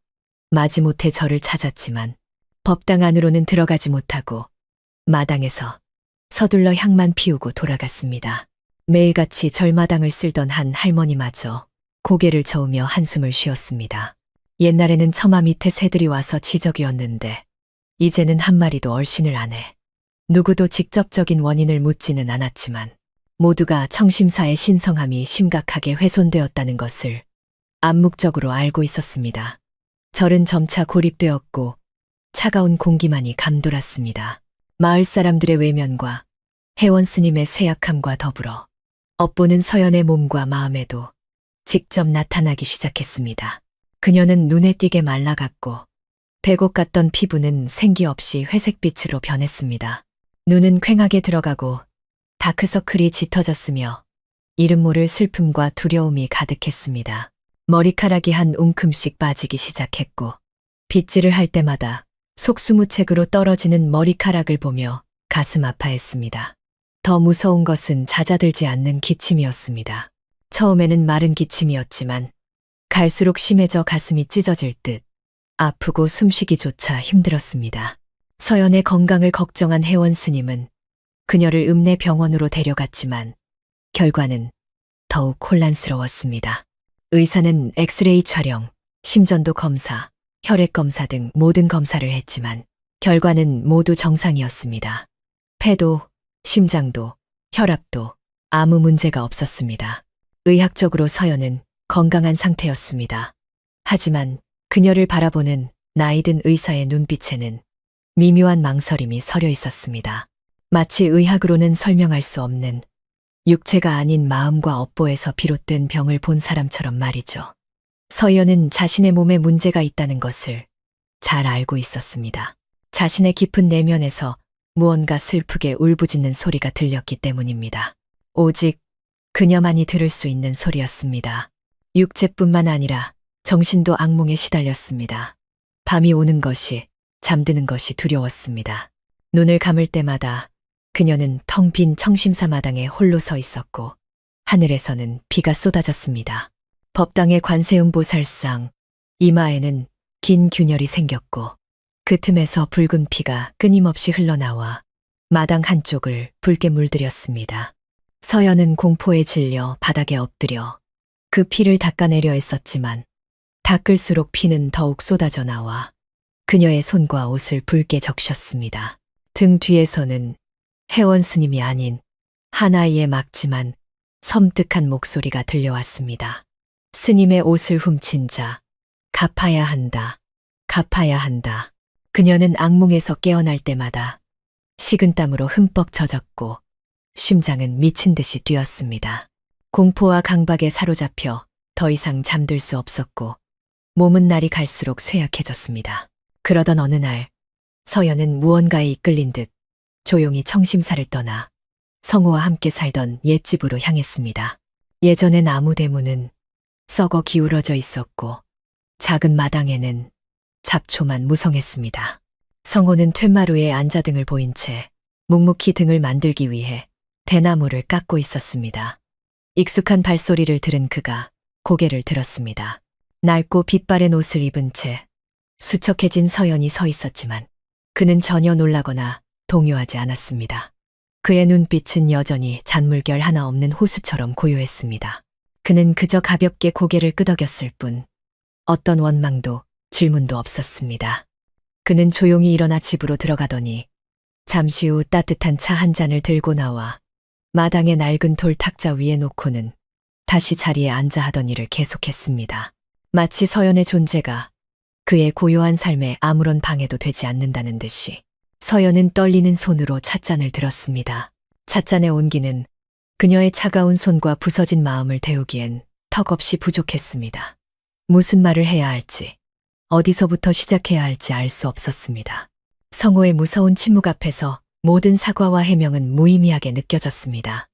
마지못해 절을 찾았지만 법당 안으로는 들어가지 못하고 마당에서 서둘러 향만 피우고 돌아갔습니다. 매일같이 절마당을 쓸던 한 할머니마저 고개를 저으며 한숨을 쉬었습니다. 옛날에는 처마 밑에 새들이 와서 지적이었는데 이제는 한 마리도 얼씬을 안 해. 누구도 직접적인 원인을 묻지는 않았지만 모두가 청심사의 신성함이 심각하게 훼손되었다는 것을 암묵적으로 알고 있었습니다. 절은 점차 고립되었고 차가운 공기만이 감돌았습니다. 마을 사람들의 외면과 혜원 스님의 쇠약함과 더불어 업보는 서연의 몸과 마음에도 직접 나타나기 시작했습니다. 그녀는 눈에 띄게 말라갔고 백옥 같던 피부는 생기 없이 회색빛으로 변했습니다. 눈은 퀭하게 들어가고 다크서클이 짙어졌으며 이름 모를 슬픔과 두려움이 가득했습니다. 머리카락이 한 움큼씩 빠지기 시작했고 빗질을 할 때마다 속수무책으로 떨어지는 머리카락을 보며 가슴 아파했습니다. 더 무서운 것은 잦아들지 않는 기침이었습니다. 처음에는 마른 기침이었지만 갈수록 심해져 가슴이 찢어질 듯 아프고 숨쉬기조차 힘들었습니다. 서연의 건강을 걱정한 혜원 스님은 그녀를 읍내 병원으로 데려갔지만 결과는 더욱 혼란스러웠습니다. 의사는 엑스레이 촬영, 심전도 검사, 혈액 검사 등 모든 검사를 했지만 결과는 모두 정상이었습니다. 폐도, 심장도, 혈압도 아무 문제가 없었습니다. 의학적으로 서연은 건강한 상태였습니다. 하지만 그녀를 바라보는 나이든 의사의 눈빛에는 미묘한 망설임이 서려 있었습니다. 마치 의학으로는 설명할 수 없는 육체가 아닌 마음과 업보에서 비롯된 병을 본 사람처럼 말이죠. 서연은 자신의 몸에 문제가 있다는 것을 잘 알고 있었습니다. 자신의 깊은 내면에서 무언가 슬프게 울부짖는 소리가 들렸기 때문입니다. 오직 그녀만이 들을 수 있는 소리였습니다. 육체뿐만 아니라 정신도 악몽에 시달렸습니다. 밤이 오는 것이, 잠드는 것이 두려웠습니다. 눈을 감을 때마다 그녀는 텅 빈 청심사 마당에 홀로 서 있었고 하늘에서는 비가 쏟아졌습니다. 법당의 관세음보살상, 이마에는 긴 균열이 생겼고 그 틈에서 붉은 피가 끊임없이 흘러나와 마당 한쪽을 붉게 물들였습니다. 서연은 공포에 질려 바닥에 엎드려 그 피를 닦아내려 했었지만 닦을수록 피는 더욱 쏟아져 나와 그녀의 손과 옷을 붉게 적셨습니다. 등 뒤에서는 혜원 스님이 아닌 하나이의 막지만 섬뜩한 목소리가 들려왔습니다. 스님의 옷을 훔친 자, 갚아야 한다. 갚아야 한다. 그녀는 악몽에서 깨어날 때마다 식은땀으로 흠뻑 젖었고 심장은 미친 듯이 뛰었습니다. 공포와 강박에 사로잡혀 더 이상 잠들 수 없었고 몸은 날이 갈수록 쇠약해졌습니다. 그러던 어느 날 서연은 무언가에 이끌린 듯 조용히 청심사를 떠나 성호와 함께 살던 옛집으로 향했습니다. 예전의 나무 대문은 썩어 기울어져 있었고 작은 마당에는 잡초만 무성했습니다. 성호는 툇마루에 앉아등을 보인 채 묵묵히 등을 만들기 위해 대나무를 깎고 있었습니다. 익숙한 발소리를 들은 그가 고개를 들었습니다. 낡고 빛바랜 옷을 입은 채 수척해진 서연이 서 있었지만 그는 전혀 놀라거나 동요하지 않았습니다. 그의 눈빛은 여전히 잔물결 하나 없는 호수처럼 고요했습니다. 그는 그저 가볍게 고개를 끄덕였을 뿐 어떤 원망도 질문도 없었습니다. 그는 조용히 일어나 집으로 들어가더니 잠시 후 따뜻한 차 한 잔을 들고 나와 마당의 낡은 돌 탁자 위에 놓고는 다시 자리에 앉아 하던 일을 계속했습니다. 마치 서연의 존재가 그의 고요한 삶에 아무런 방해도 되지 않는다는 듯이 서연은 떨리는 손으로 찻잔을 들었습니다. 찻잔의 온기는 그녀의 차가운 손과 부서진 마음을 데우기엔 턱없이 부족했습니다. 무슨 말을 해야 할지, 어디서부터 시작해야 할지 알 수 없었습니다. 성호의 무서운 침묵 앞에서 모든 사과와 해명은 무의미하게 느껴졌습니다.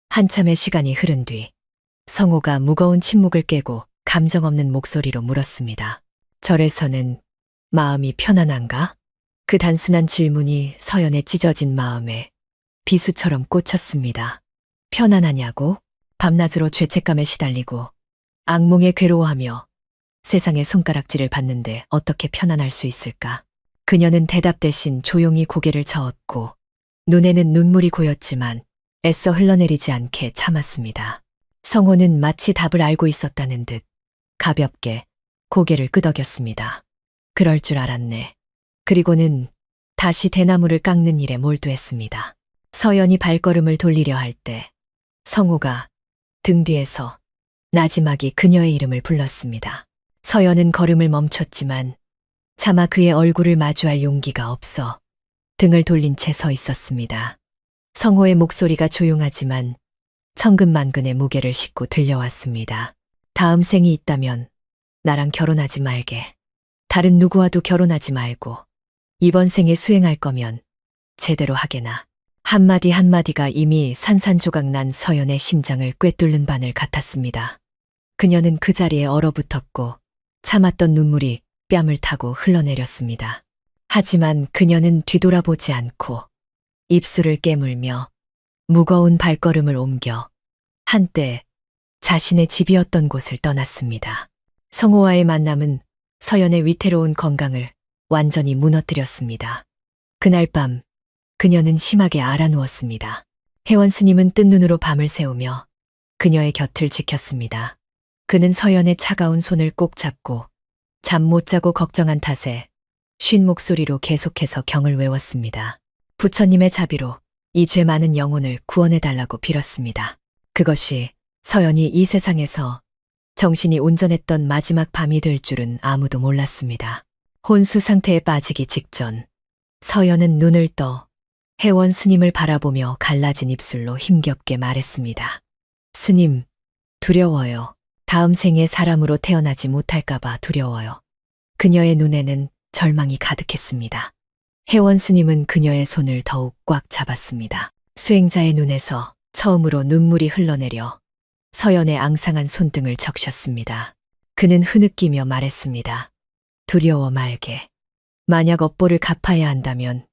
한참의 시간이 흐른 뒤 성호가 무거운 침묵을 깨고 감정 없는 목소리로 물었습니다. 절에서는 마음이 편안한가? 그 단순한 질문이 서연의 찢어진 마음에 비수처럼 꽂혔습니다. 편안하냐고? 밤낮으로 죄책감에 시달리고 악몽에 괴로워하며 세상의 손가락질을 받는데 어떻게 편안할 수 있을까? 그녀는 대답 대신 조용히 고개를 저었고 눈에는 눈물이 고였지만 애써 흘러내리지 않게 참았습니다. 성호는 마치 답을 알고 있었다는 듯 가볍게 고개를 끄덕였습니다. 그럴 줄 알았네. 그리고는 다시 대나무를 깎는 일에 몰두했습니다. 서연이 발걸음을 돌리려 할 때 성호가 등 뒤에서 나지막이 그녀의 이름을 불렀습니다. 서연은 걸음을 멈췄지만 차마 그의 얼굴을 마주할 용기가 없어 등을 돌린 채 서 있었습니다. 성호의 목소리가 조용하지만 천근만근의 무게를 싣고 들려왔습니다. 다음 생이 있다면 나랑 결혼하지 말게. 다른 누구와도 결혼하지 말고 이번 생에 수행할 거면 제대로 하게나. 한마디 한마디가 이미 산산조각 난 서연의 심장을 꿰뚫는 바늘 같았습니다. 그녀는 그 자리에 얼어붙었고 참았던 눈물이 뺨을 타고 흘러내렸습니다. 하지만 그녀는 뒤돌아보지 않고 입술을 깨물며 무거운 발걸음을 옮겨 한때 자신의 집이었던 곳을 떠났습니다. 성호와의 만남은 서연의 위태로운 건강을 완전히 무너뜨렸습니다. 그날 밤 그녀는 심하게 알아누웠습니다. 혜원 스님은 뜬 눈으로 밤을 새우며 그녀의 곁을 지켰습니다. 그는 서연의 차가운 손을 꼭 잡고 잠 못 자고 걱정한 탓에 쉰 목소리로 계속해서 경을 외웠습니다. 부처님의 자비로 이 죄 많은 영혼을 구원해달라고 빌었습니다. 그것이 서연이 이 세상에서 정신이 온전했던 마지막 밤이 될 줄은 아무도 몰랐습니다. 혼수 상태에 빠지기 직전 서연은 눈을 떠 혜원 스님을 바라보며 갈라진 입술로 힘겹게 말했습니다. 스님, 두려워요. 다음 생에 사람으로 태어나지 못할까봐 두려워요. 그녀의 눈에는 절망이 가득했습니다. 혜원 스님은 그녀의 손을 더욱 꽉 잡았습니다. 수행자의 눈에서 처음으로 눈물이 흘러내려 서연의 앙상한 손등을 적셨습니다. 그는 흐느끼며 말했습니다. 두려워 말게. 만약 업보를 갚아야 한다면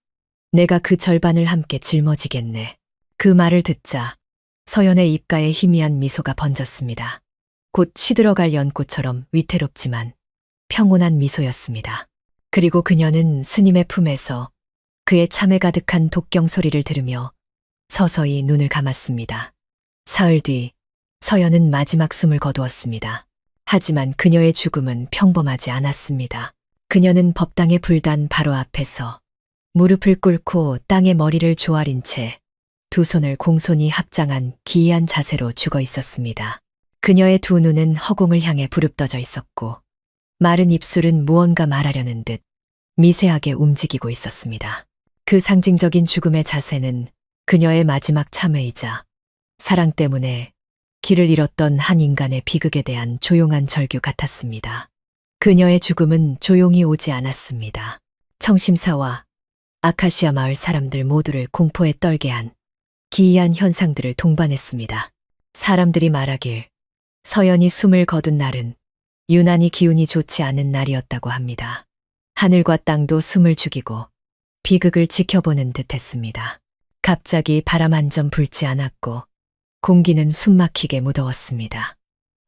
내가 그 절반을 함께 짊어지겠네. 그 말을 듣자 서연의 입가에 희미한 미소가 번졌습니다. 곧 시들어갈 연꽃처럼 위태롭지만 평온한 미소였습니다. 그리고 그녀는 스님의 품에서 그의 참에 가득한 독경 소리를 들으며 서서히 눈을 감았습니다. 사흘 뒤 서연은 마지막 숨을 거두었습니다. 하지만 그녀의 죽음은 평범하지 않았습니다. 그녀는 법당의 불단 바로 앞에서 무릎을 꿇고 땅에 머리를 조아린 채 두 손을 공손히 합장한 기이한 자세로 죽어 있었습니다. 그녀의 두 눈은 허공을 향해 부릅떠져 있었고 마른 입술은 무언가 말하려는 듯 미세하게 움직이고 있었습니다. 그 상징적인 죽음의 자세는 그녀의 마지막 참회이자 사랑 때문에 길을 잃었던 한 인간의 비극에 대한 조용한 절규 같았습니다. 그녀의 죽음은 조용히 오지 않았습니다. 청심사와 아카시아 마을 사람들 모두를 공포에 떨게 한 기이한 현상들을 동반했습니다. 사람들이 말하길 서연이 숨을 거둔 날은 유난히 기운이 좋지 않은 날이었다고 합니다. 하늘과 땅도 숨을 죽이고 비극을 지켜보는 듯했습니다. 갑자기 바람 한 점 불지 않았고 공기는 숨막히게 무더웠습니다.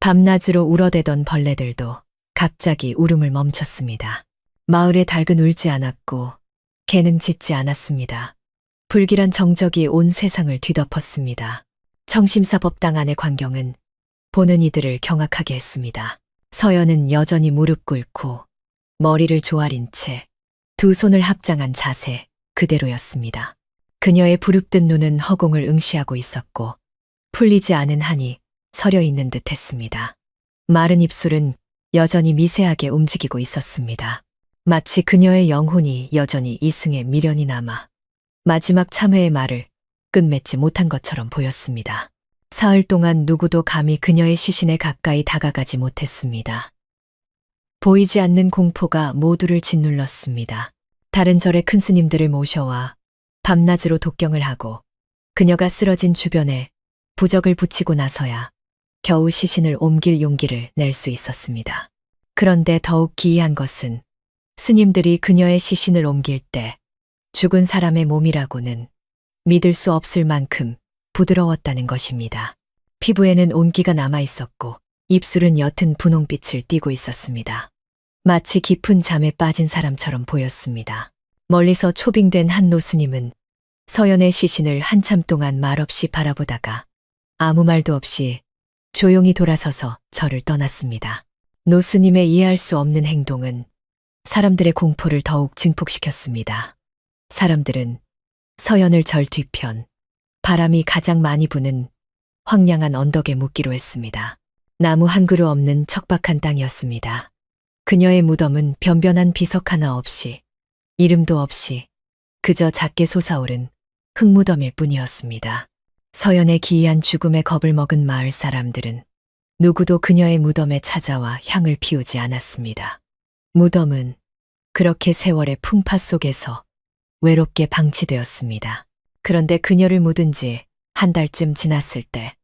밤낮으로 울어대던 벌레들도 갑자기 울음을 멈췄습니다. 마을의 닭은 울지 않았고 개는 짖지 않았습니다. 불길한 정적이 온 세상을 뒤덮었습니다. 청심사 법당 안의 광경은 보는 이들을 경악하게 했습니다. 서연은 여전히 무릎 꿇고 머리를 조아린 채 두 손을 합장한 자세 그대로였습니다. 그녀의 부릅뜬 눈은 허공을 응시하고 있었고 풀리지 않은 한이 서려 있는 듯 했습니다. 마른 입술은 여전히 미세하게 움직이고 있었습니다. 마치 그녀의 영혼이 여전히 이승에 미련이 남아 마지막 참회의 말을 끝맺지 못한 것처럼 보였습니다. 사흘 동안 누구도 감히 그녀의 시신에 가까이 다가가지 못했습니다. 보이지 않는 공포가 모두를 짓눌렀습니다. 다른 절의 큰 스님들을 모셔와 밤낮으로 독경을 하고 그녀가 쓰러진 주변에 부적을 붙이고 나서야 겨우 시신을 옮길 용기를 낼 수 있었습니다. 그런데 더욱 기이한 것은 스님들이 그녀의 시신을 옮길 때 죽은 사람의 몸이라고는 믿을 수 없을 만큼 부드러웠다는 것입니다. 피부에는 온기가 남아 있었고 입술은 옅은 분홍빛을 띠고 있었습니다. 마치 깊은 잠에 빠진 사람처럼 보였습니다. 멀리서 초빙된 한 노스님은 서연의 시신을 한참 동안 말없이 바라보다가 아무 말도 없이 조용히 돌아서서 절을 떠났습니다. 노스님의 이해할 수 없는 행동은 사람들의 공포를 더욱 증폭시켰습니다. 사람들은 서연을 절 뒤편, 바람이 가장 많이 부는 황량한 언덕에 묻기로 했습니다. 나무 한 그루 없는 척박한 땅이었습니다. 그녀의 무덤은 변변한 비석 하나 없이, 이름도 없이 그저 작게 솟아오른 흙무덤일 뿐이었습니다. 서연의 기이한 죽음에 겁을 먹은 마을 사람들은 누구도 그녀의 무덤에 찾아와 향을 피우지 않았습니다. 무덤은 그렇게 세월의 풍파 속에서 외롭게 방치되었습니다. 그런데 그녀를 묻은 지 한 달쯤 지났을 때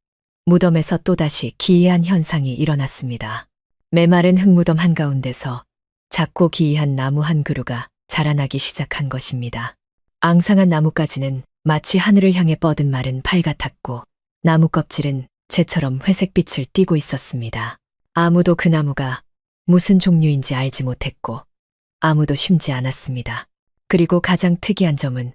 무덤에서 또다시 기이한 현상이 일어났습니다. 메마른 흙무덤 한가운데서 작고 기이한 나무 한 그루가 자라나기 시작한 것입니다. 앙상한 나뭇가지는 마치 하늘을 향해 뻗은 마른 팔 같았고 나무 껍질은 재처럼 회색빛을 띠고 있었습니다. 아무도 그 나무가 무슨 종류인지 알지 못했고 아무도 심지 않았습니다. 그리고 가장 특이한 점은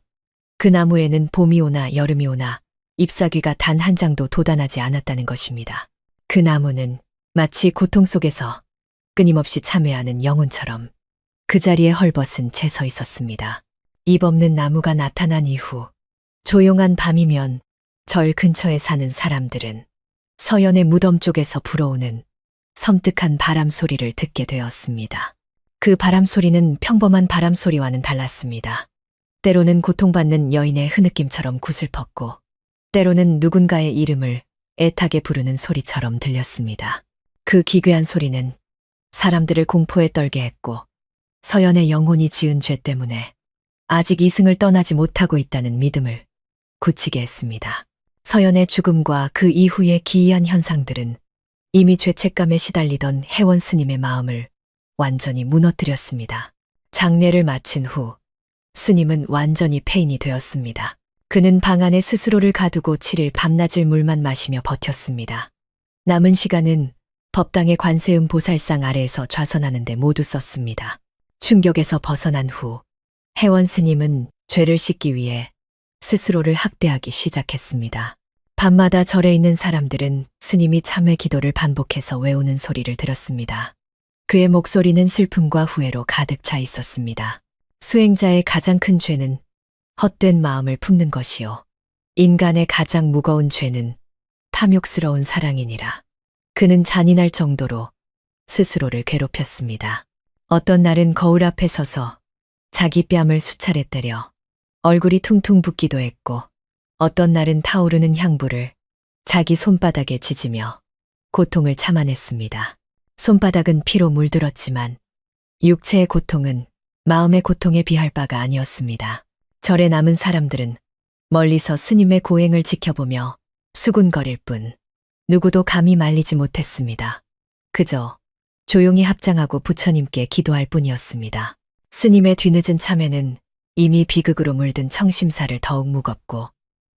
그 나무에는 봄이 오나 여름이 오나 잎사귀가 단 한 장도 돋아나지 않았다는 것입니다. 그 나무는 마치 고통 속에서 끊임없이 참회하는 영혼처럼 그 자리에 헐벗은 채 서 있었습니다. 잎 없는 나무가 나타난 이후 조용한 밤이면 절 근처에 사는 사람들은 서연의 무덤 쪽에서 불어오는 섬뜩한 바람 소리를 듣게 되었습니다. 그 바람 소리는 평범한 바람 소리와는 달랐습니다. 때로는 고통받는 여인의 흐느낌처럼 구슬펐고 때로는 누군가의 이름을 애타게 부르는 소리처럼 들렸습니다. 그 기괴한 소리는 사람들을 공포에 떨게 했고 서연의 영혼이 지은 죄 때문에 아직 이승을 떠나지 못하고 있다는 믿음을 굳히게 했습니다. 서연의 죽음과 그 이후의 기이한 현상들은 이미 죄책감에 시달리던 혜원 스님의 마음을 완전히 무너뜨렸습니다. 장례를 마친 후 스님은 완전히 폐인이 되었습니다. 그는 방 안에 스스로를 가두고 7일 밤낮을 물만 마시며 버텼습니다. 남은 시간은 법당의 관세음 보살상 아래에서 좌선하는 데 모두 썼습니다. 충격에서 벗어난 후 혜원 스님은 죄를 씻기 위해 스스로를 학대하기 시작했습니다. 밤마다 절에 있는 사람들은 스님이 참회 기도를 반복해서 외우는 소리를 들었습니다. 그의 목소리는 슬픔과 후회로 가득 차 있었습니다. 수행자의 가장 큰 죄는 헛된 마음을 품는 것이요. 인간의 가장 무거운 죄는 탐욕스러운 사랑이니라. 그는 잔인할 정도로 스스로를 괴롭혔습니다. 어떤 날은 거울 앞에 서서 자기 뺨을 수차례 때려 얼굴이 퉁퉁 붓기도 했고 어떤 날은 타오르는 향부를 자기 손바닥에 지지며 고통을 참아냈습니다. 손바닥은 피로 물들었지만 육체의 고통은 마음의 고통에 비할 바가 아니었습니다. 절에 남은 사람들은 멀리서 스님의 고행을 지켜보며 수군거릴 뿐 누구도 감히 말리지 못했습니다. 그저 조용히 합장하고 부처님께 기도할 뿐이었습니다. 스님의 뒤늦은 참회는 이미 비극으로 물든 청심사를 더욱 무겁고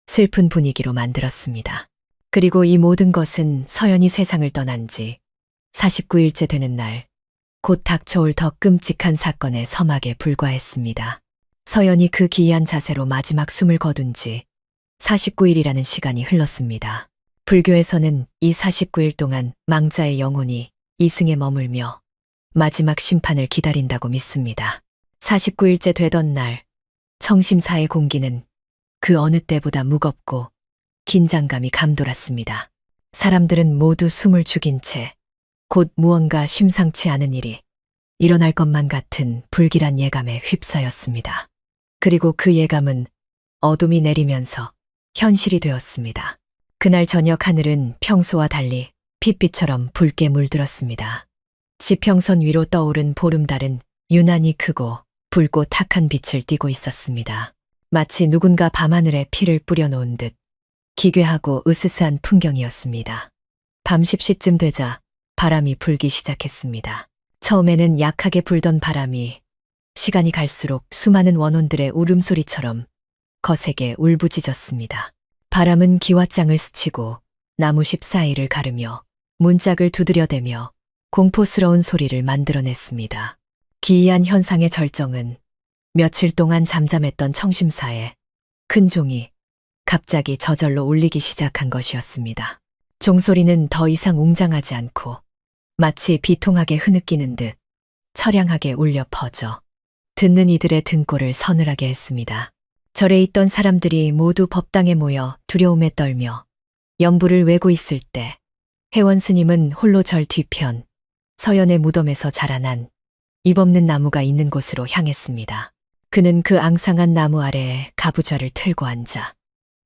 슬픈 분위기로 만들었습니다. 그리고 이 모든 것은 서연이 세상을 떠난 지 49일째 되는 날, 곧 닥쳐올 더 끔찍한 사건의 서막에 불과했습니다. 서연이 그 기이한 자세로 마지막 숨을 거둔 지 49일이라는 시간이 흘렀습니다. 불교에서는 이 49일 동안 망자의 영혼이 이승에 머물며 마지막 심판을 기다린다고 믿습니다. 49일째 되던 날, 청심사의 공기는 그 어느 때보다 무겁고 긴장감이 감돌았습니다. 사람들은 모두 숨을 죽인 채 곧 무언가 심상치 않은 일이 일어날 것만 같은 불길한 예감에 휩싸였습니다. 그리고 그 예감은 어둠이 내리면서 현실이 되었습니다. 그날 저녁 하늘은 평소와 달리 핏빛처럼 붉게 물들었습니다. 지평선 위로 떠오른 보름달은 유난히 크고 붉고 탁한 빛을 띠고 있었습니다. 마치 누군가 밤하늘에 피를 뿌려놓은 듯 기괴하고 으스스한 풍경이었습니다. 밤 10시쯤 되자 바람이 불기 시작했습니다. 처음에는 약하게 불던 바람이 시간이 갈수록 수많은 원혼들의 울음소리처럼 거세게 울부짖었습니다. 바람은 기왓장을 스치고 나무십 사이를 가르며 문짝을 두드려대며 공포스러운 소리를 만들어냈습니다. 기이한 현상의 절정은 며칠 동안 잠잠했던 청심사에 큰 종이 갑자기 저절로 울리기 시작한 것이었습니다. 종소리는 더 이상 웅장하지 않고 마치 비통하게 흐느끼는 듯 처량하게 울려 퍼져 듣는 이들의 등골을 서늘하게 했습니다. 절에 있던 사람들이 모두 법당에 모여 두려움에 떨며 연부를 외고 있을 때 혜원 스님은 홀로 절 뒤편 서연의 무덤에서 자라난 잎 없는 나무가 있는 곳으로 향했습니다. 그는 그 앙상한 나무 아래에 가부좌를 틀고 앉아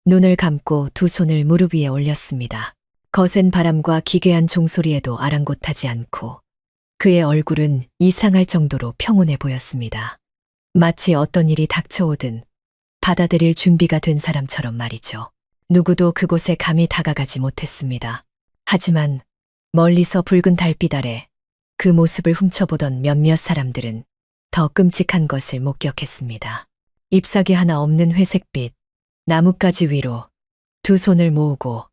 눈을 감고 두 손을 무릎 위에 올렸습니다. 거센 바람과 기괴한 종소리에도 아랑곳하지 않고 그의 얼굴은 이상할 정도로 평온해 보였습니다. 마치 어떤 일이 닥쳐오든 받아들일 준비가 된 사람처럼 말이죠. 누구도 그곳에 감히 다가가지 못했습니다. 하지만 멀리서 붉은 달빛 아래 그 모습을 훔쳐보던 몇몇 사람들은 더 끔찍한 것을 목격했습니다. 잎사귀 하나 없는 회색빛 나뭇가지 위로 두 손을 모으고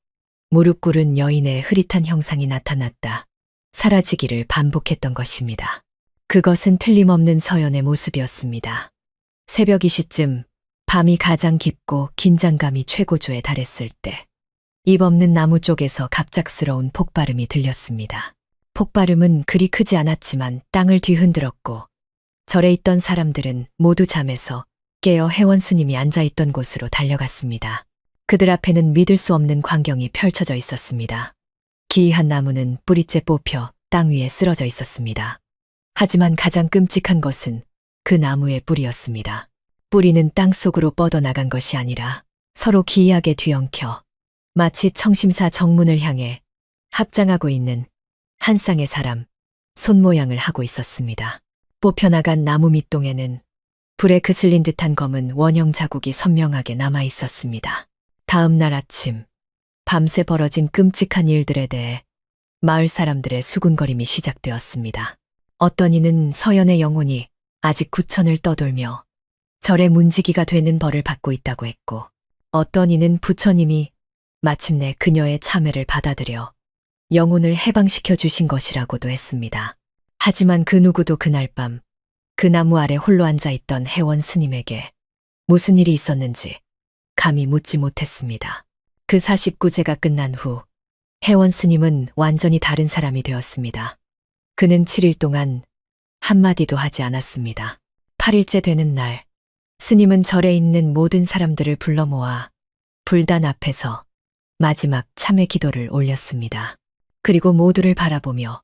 무릎 꿇은 여인의 흐릿한 형상이 나타났다. 사라지기를 반복했던 것입니다. 그것은 틀림없는 서연의 모습이었습니다. 새벽 2시쯤 밤이 가장 깊고 긴장감이 최고조에 달했을 때 잎 없는 나무 쪽에서 갑작스러운 폭발음이 들렸습니다. 폭발음은 그리 크지 않았지만 땅을 뒤흔들었고 절에 있던 사람들은 모두 잠에서 깨어 혜원 스님이 앉아있던 곳으로 달려갔습니다. 그들 앞에는 믿을 수 없는 광경이 펼쳐져 있었습니다. 기이한 나무는 뿌리째 뽑혀 땅 위에 쓰러져 있었습니다. 하지만 가장 끔찍한 것은 그 나무의 뿌리였습니다. 뿌리는 땅 속으로 뻗어나간 것이 아니라 서로 기이하게 뒤엉켜 마치 청심사 정문을 향해 합장하고 있는 한 쌍의 사람, 손 모양을 하고 있었습니다. 뽑혀나간 나무 밑동에는 불에 그슬린 듯한 검은 원형 자국이 선명하게 남아 있었습니다. 다음 날 아침, 밤새 벌어진 끔찍한 일들에 대해 마을 사람들의 수군거림이 시작되었습니다. 어떤 이는 서연의 영혼이 아직 구천을 떠돌며 절의 문지기가 되는 벌을 받고 있다고 했고, 어떤 이는 부처님이 마침내 그녀의 참회를 받아들여 영혼을 해방시켜 주신 것이라고도 했습니다. 하지만 그 누구도 그날 밤 그 나무 아래 홀로 앉아있던 혜원 스님에게 무슨 일이 있었는지 감히 묻지 못했습니다. 그 49제가 끝난 후 혜원 스님은 완전히 다른 사람이 되었습니다. 그는 7일 동안 한마디도 하지 않았습니다. 8일째 되는 날, 스님은 절에 있는 모든 사람들을 불러 모아 불단 앞에서 마지막 참회 기도를 올렸습니다. 그리고 모두를 바라보며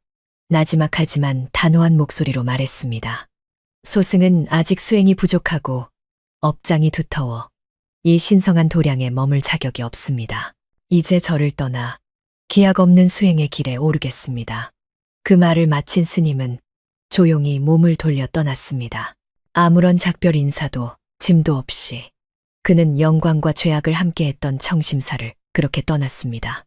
나지막하지만 단호한 목소리로 말했습니다. 소승은 아직 수행이 부족하고 업장이 두터워 이 신성한 도량에 머물 자격이 없습니다. 이제 저를 떠나 기약 없는 수행의 길에 오르겠습니다. 그 말을 마친 스님은 조용히 몸을 돌려 떠났습니다. 아무런 작별 인사도 짐도 없이 그는 영광과 죄악을 함께했던 청심사를 그렇게 떠났습니다.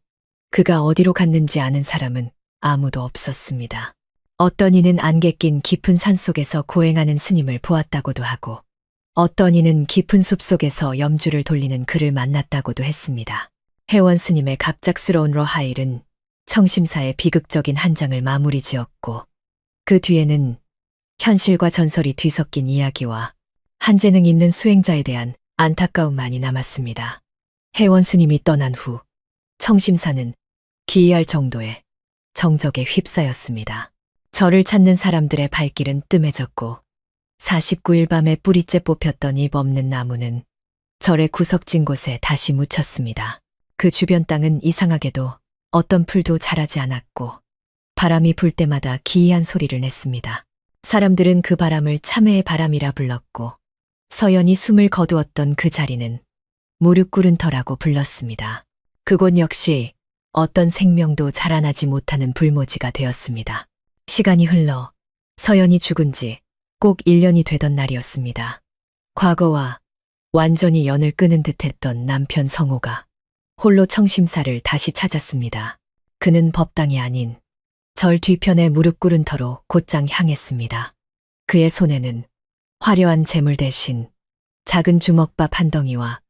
그가 어디로 갔는지 아는 사람은 아무도 없었습니다. 어떤 이는 안개 낀 깊은 산속에서 고행하는 스님을 보았다고도 하고, 어떤 이는 깊은 숲속에서 염주를 돌리는 그를 만났다고도 했습니다. 혜원 스님의 갑작스러운 러하일은 청심사의 비극적인 한 장을 마무리 지었고, 그 뒤에는 현실과 전설이 뒤섞인 이야기와 한재능 있는 수행자에 대한 안타까움만이 남았습니다. 혜원 스님이 떠난 후 청심사는 기이할 정도의 정적에 휩싸였습니다. 절을 찾는 사람들의 발길은 뜸해졌고 49일 밤에 뿌리째 뽑혔던 잎 없는 나무는 절의 구석진 곳에 다시 묻혔습니다. 그 주변 땅은 이상하게도 어떤 풀도 자라지 않았고 바람이 불 때마다 기이한 소리를 냈습니다. 사람들은 그 바람을 참회의 바람이라 불렀고 서연이 숨을 거두었던 그 자리는 무릎 꿇은 터라고 불렀습니다. 그곳 역시 어떤 생명도 자라나지 못하는 불모지가 되었습니다. 시간이 흘러 서연이 죽은 지 꼭 1년이 되던 날이었습니다. 과거와 완전히 연을 끊은 듯했던 남편 성호가 홀로 청심사를 다시 찾았습니다. 그는 법당이 아닌 절 뒤편에 무릎 꿇은 터로 곧장 향했습니다. 그의 손에는 화려한 재물 대신 작은 주먹밥 한 덩이와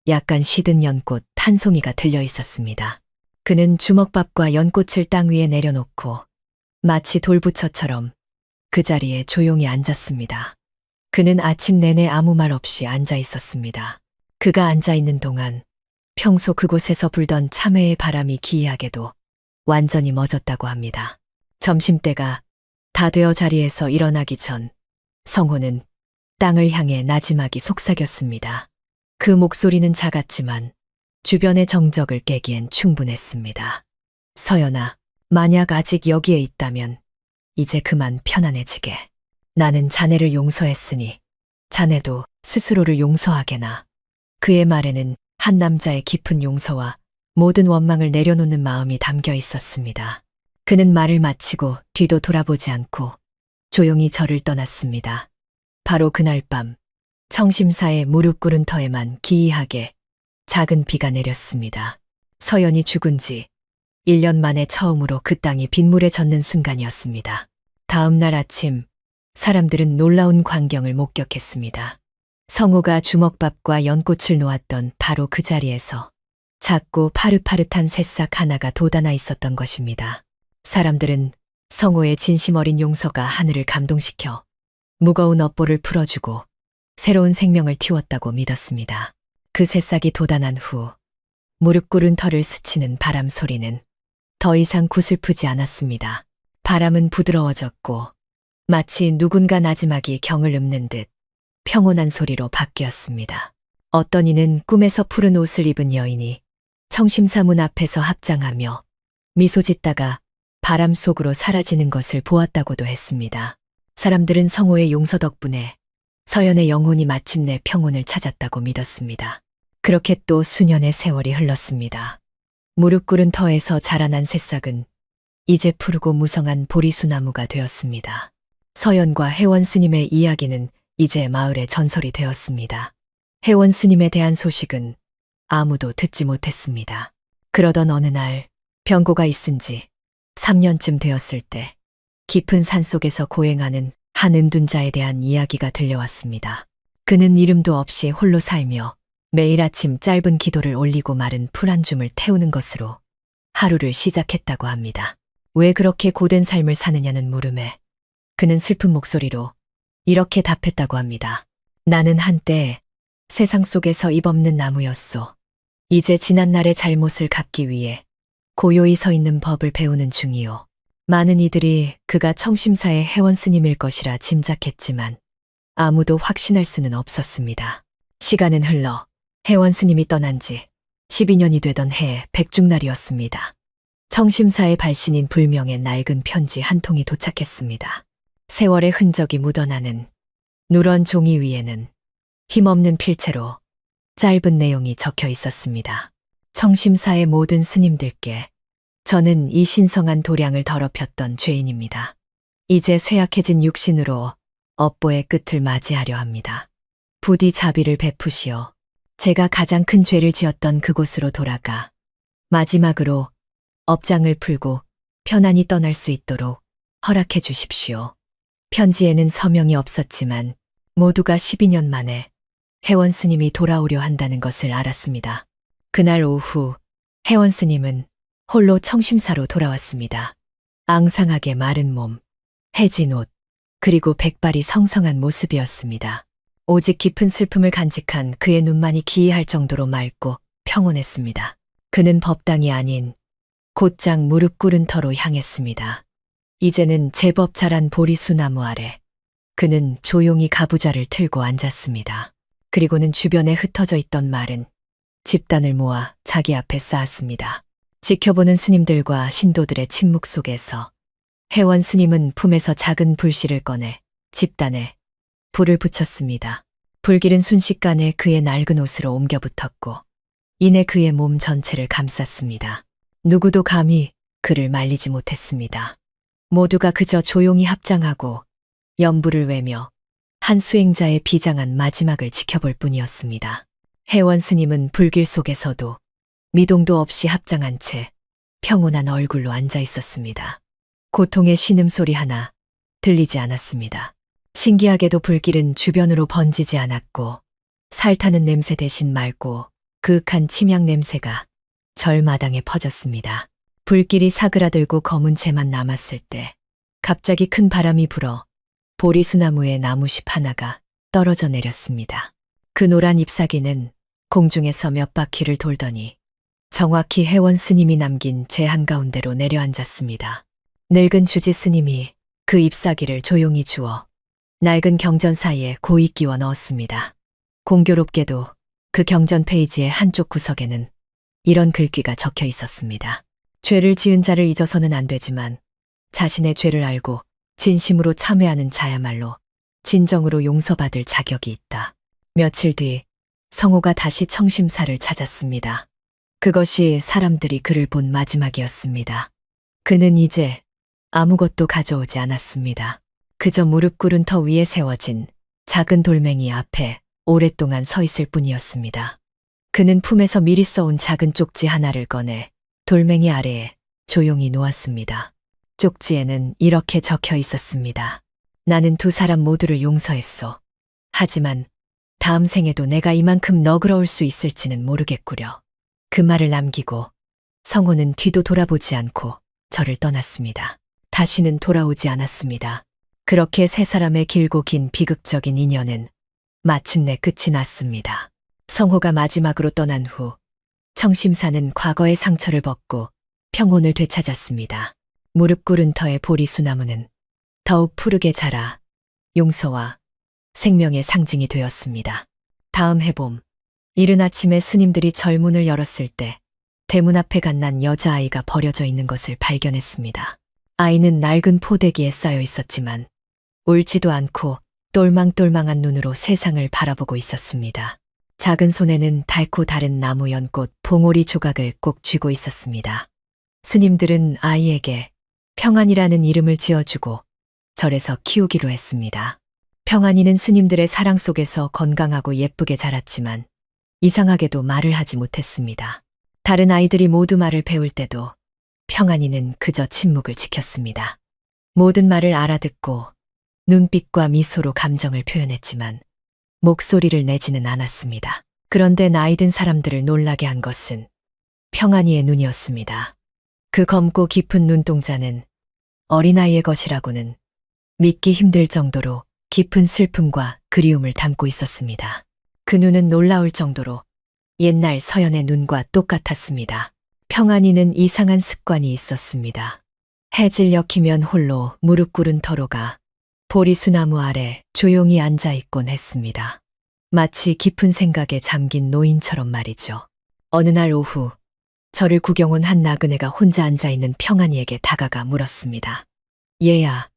약간 시든 연꽃 한 송이가 들려 있었습니다. 그는 주먹밥과 연꽃을 땅 위에 내려놓고 마치 돌부처처럼 그 자리에 조용히 앉았습니다. 그는 아침 내내 아무 말 없이 앉아 있었습니다. 그가 앉아 있는 동안 평소 그곳에서 불던 참회의 바람이 기이하게도 완전히 멎었다고 합니다. 점심때가 다 되어 자리에서 일어나기 전 성호는 땅을 향해 나지막이 속삭였습니다. 그 목소리는 작았지만 주변의 정적을 깨기엔 충분했습니다. 서연아, 만약 아직 여기에 있다면 이제 그만 편안해지게. 나는 자네를 용서했으니 자네도 스스로를 용서하게나. 그의 말에는 한 남자의 깊은 용서와 모든 원망을 내려놓는 마음이 담겨 있었습니다. 그는 말을 마치고 뒤도 돌아보지 않고 조용히 절을 떠났습니다. 바로 그날 밤 청심사의 무릎 꿇은 터에만 기이하게 작은 비가 내렸습니다. 서연이 죽은 지 1년 만에 처음으로 그 땅이 빗물에 젖는 순간이었습니다. 다음 날 아침 사람들은 놀라운 광경을 목격했습니다. 성우가 주먹밥과 연꽃을 놓았던 바로 그 자리에서 작고 파릇파릇한 새싹 하나가 돋아나 있었던 것입니다. 사람들은 성우의 진심 어린 용서가 하늘을 감동시켜 무거운 업보를 풀어주고 새로운 생명을 틔웠다고 믿었습니다. 그 새싹이 돋아난 후 무릎 꿇은 털을 스치는 바람 소리는 더 이상 구슬프지 않았습니다. 바람은 부드러워졌고 마치 누군가 나지막이 경을 읊는 듯 평온한 소리로 바뀌었습니다. 어떤 이는 꿈에서 푸른 옷을 입은 여인이 청심사 문 앞에서 합장하며 미소 짓다가 바람 속으로 사라지는 것을 보았다고도 했습니다. 사람들은 성호의 용서 덕분에 서연의 영혼이 마침내 평온을 찾았다고 믿었습니다. 그렇게 또 수년의 세월이 흘렀습니다. 무릎 꿇은 터에서 자라난 새싹은 이제 푸르고 무성한 보리수나무가 되었습니다. 서연과 혜원 스님의 이야기는 이제 마을의 전설이 되었습니다. 혜원 스님에 대한 소식은 아무도 듣지 못했습니다. 그러던 어느 날 병고가 있은 지 3년쯤 되었을 때 깊은 산속에서 고행하는 한 은둔자에 대한 이야기가 들려왔습니다. 그는 이름도 없이 홀로 살며 매일 아침 짧은 기도를 올리고 마른 풀 한 줌을 태우는 것으로 하루를 시작했다고 합니다. 왜 그렇게 고된 삶을 사느냐는 물음에 그는 슬픈 목소리로 이렇게 답했다고 합니다. 나는 한때 세상 속에서 입없는 나무였소. 이제 지난날의 잘못을 갚기 위해 고요히 서 있는 법을 배우는 중이요. 많은 이들이 그가 청심사의 혜원 스님일 것이라 짐작했지만 아무도 확신할 수는 없었습니다. 시간은 흘러 혜원 스님이 떠난 지 12년이 되던 해 백중날이었습니다. 청심사의 발신인 불명의 낡은 편지 한 통이 도착했습니다. 세월의 흔적이 묻어나는 누런 종이 위에는 힘없는 필체로 짧은 내용이 적혀 있었습니다. 청심사의 모든 스님들께 저는 이 신성한 도량을 더럽혔던 죄인입니다. 이제 쇠약해진 육신으로 업보의 끝을 맞이하려 합니다. 부디 자비를 베푸시어 제가 가장 큰 죄를 지었던 그곳으로 돌아가 마지막으로 업장을 풀고 편안히 떠날 수 있도록 허락해 주십시오. 편지에는 서명이 없었지만 모두가 12년 만에 혜원 스님이 돌아오려 한다는 것을 알았습니다. 그날 오후 혜원 스님은 홀로 청심사로 돌아왔습니다. 앙상하게 마른 몸, 해진 옷, 그리고 백발이 성성한 모습이었습니다. 오직 깊은 슬픔을 간직한 그의 눈만이 기이할 정도로 맑고 평온했습니다. 그는 법당이 아닌 곧장 무릎 꿇은 터로 향했습니다. 이제는 제법 자란 보리수나무 아래 그는 조용히 가부좌를 틀고 앉았습니다. 그리고는 주변에 흩어져 있던 말은 집단을 모아 자기 앞에 쌓았습니다. 지켜보는 스님들과 신도들의 침묵 속에서 혜원 스님은 품에서 작은 불씨를 꺼내 집단에 불을 붙였습니다. 불길은 순식간에 그의 낡은 옷으로 옮겨 붙었고 이내 그의 몸 전체를 감쌌습니다. 누구도 감히 그를 말리지 못했습니다. 모두가 그저 조용히 합장하고 연부를 외며 한 수행자의 비장한 마지막을 지켜볼 뿐이었습니다. 혜원 스님은 불길 속에서도 미동도 없이 합장한 채 평온한 얼굴로 앉아 있었습니다. 고통의 신음소리 하나 들리지 않았습니다. 신기하게도 불길은 주변으로 번지지 않았고 살타는 냄새 대신 맑고 그윽한 침향 냄새가 절마당에 퍼졌습니다. 불길이 사그라들고 검은 채만 남았을 때 갑자기 큰 바람이 불어 보리수나무의 나무십 하나가 떨어져 내렸습니다. 그 노란 잎사귀는 공중에서 몇 바퀴를 돌더니 정확히 혜원 스님이 남긴 제 한가운데로 내려앉았습니다. 늙은 주지 스님이 그 잎사귀를 조용히 주워 낡은 경전 사이에 고이 끼워 넣었습니다. 공교롭게도 그 경전 페이지의 한쪽 구석에는 이런 글귀가 적혀 있었습니다. 죄를 지은 자를 잊어서는 안 되지만 자신의 죄를 알고 진심으로 참회하는 자야말로 진정으로 용서받을 자격이 있다. 며칠 뒤 성호가 다시 청심사를 찾았습니다. 그것이 사람들이 그를 본 마지막이었습니다. 그는 이제 아무것도 가져오지 않았습니다. 그저 무릎 꿇은 터 위에 세워진 작은 돌멩이 앞에 오랫동안 서 있을 뿐이었습니다. 그는 품에서 미리 써온 작은 쪽지 하나를 꺼내 돌멩이 아래에 조용히 놓았습니다. 쪽지에는 이렇게 적혀 있었습니다. 나는 두 사람 모두를 용서했소. 하지만 다음 생에도 내가 이만큼 너그러울 수 있을지는 모르겠구려. 그 말을 남기고 성호는 뒤도 돌아보지 않고 저를 떠났습니다. 다시는 돌아오지 않았습니다. 그렇게 세 사람의 길고 긴 비극적인 인연은 마침내 끝이 났습니다. 성호가 마지막으로 떠난 후 청심사는 과거의 상처를 벗고 평온을 되찾았습니다. 무릎 꿇은 터의 보리수나무는 더욱 푸르게 자라 용서와 생명의 상징이 되었습니다. 다음 해봄, 이른 아침에 스님들이 절문을 열었을 때 대문 앞에 갓난 여자아이가 버려져 있는 것을 발견했습니다. 아이는 낡은 포대기에 쌓여 있었지만 울지도 않고 똘망똘망한 눈으로 세상을 바라보고 있었습니다. 작은 손에는 달고 다른 나무 연꽃 봉오리 조각을 꼭 쥐고 있었습니다. 스님들은 아이에게 평안이라는 이름을 지어주고 절에서 키우기로 했습니다. 평안이는 스님들의 사랑 속에서 건강하고 예쁘게 자랐지만 이상하게도 말을 하지 못했습니다. 다른 아이들이 모두 말을 배울 때도 평안이는 그저 침묵을 지켰습니다. 모든 말을 알아듣고 눈빛과 미소로 감정을 표현했지만 목소리를 내지는 않았습니다. 그런데 나이 든 사람들을 놀라게 한 것은 평안이의 눈이었습니다. 그 검고 깊은 눈동자는 어린아이의 것이라고는 믿기 힘들 정도로 깊은 슬픔과 그리움을 담고 있었습니다. 그 눈은 놀라울 정도로 옛날 서연의 눈과 똑같았습니다. 평안이는 이상한 습관이 있었습니다. 해질 역이면 홀로 무릎 꿇은 터로가 보리수나무 아래 조용히 앉아 있곤 했습니다. 마치 깊은 생각에 잠긴 노인처럼 말이죠. 어느 날 오후 저를 구경 온 한 나그네가 혼자 앉아 있는 평안이에게 다가가 물었습니다. 얘야,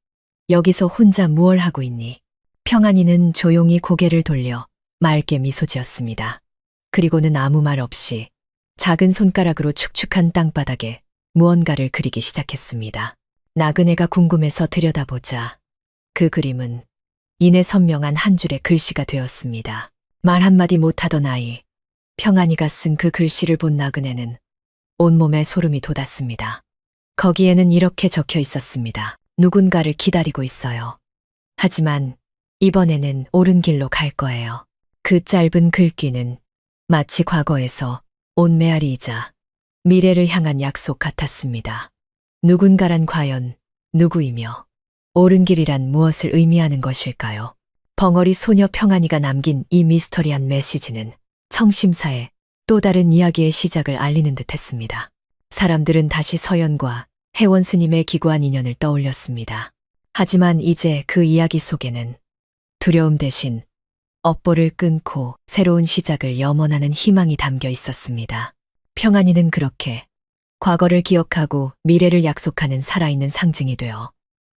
여기서 혼자 무얼 하고 있니? 평안이는 조용히 고개를 돌려 맑게 미소 지었습니다. 그리고는 아무 말 없이 작은 손가락으로 축축한 땅바닥에 무언가를 그리기 시작했습니다. 나그네가 궁금해서 들여다보자 그 그림은 이내 선명한 한 줄의 글씨가 되었습니다. 말 한마디 못하던 아이, 평안이가 쓴 그 글씨를 본 나그네는 온몸에 소름이 돋았습니다. 거기에는 이렇게 적혀 있었습니다. 누군가를 기다리고 있어요. 하지만 이번에는 옳은 길로 갈 거예요. 그 짧은 글귀는 마치 과거에서 온 메아리이자 미래를 향한 약속 같았습니다. 누군가란 과연 누구이며 옳은 길이란 무엇을 의미하는 것일까요? 벙어리 소녀 평안이가 남긴 이 미스터리한 메시지는 청심사의 또 다른 이야기의 시작을 알리는 듯했습니다. 사람들은 다시 서연과 혜원 스님의 기구한 인연을 떠올렸습니다. 하지만 이제 그 이야기 속에는 두려움 대신 업보를 끊고 새로운 시작을 염원하는 희망이 담겨 있었습니다. 평안이는 그렇게 과거를 기억하고 미래를 약속하는 살아있는 상징이 되어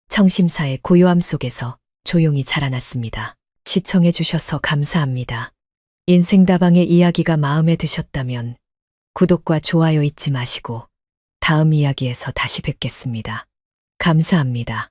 청심사의 고요함 속에서 조용히 자라났습니다. 시청해 주셔서 감사합니다. 인생다방의 이야기가 마음에 드셨다면 구독과 좋아요 잊지 마시고 다음 이야기에서 다시 뵙겠습니다. 감사합니다.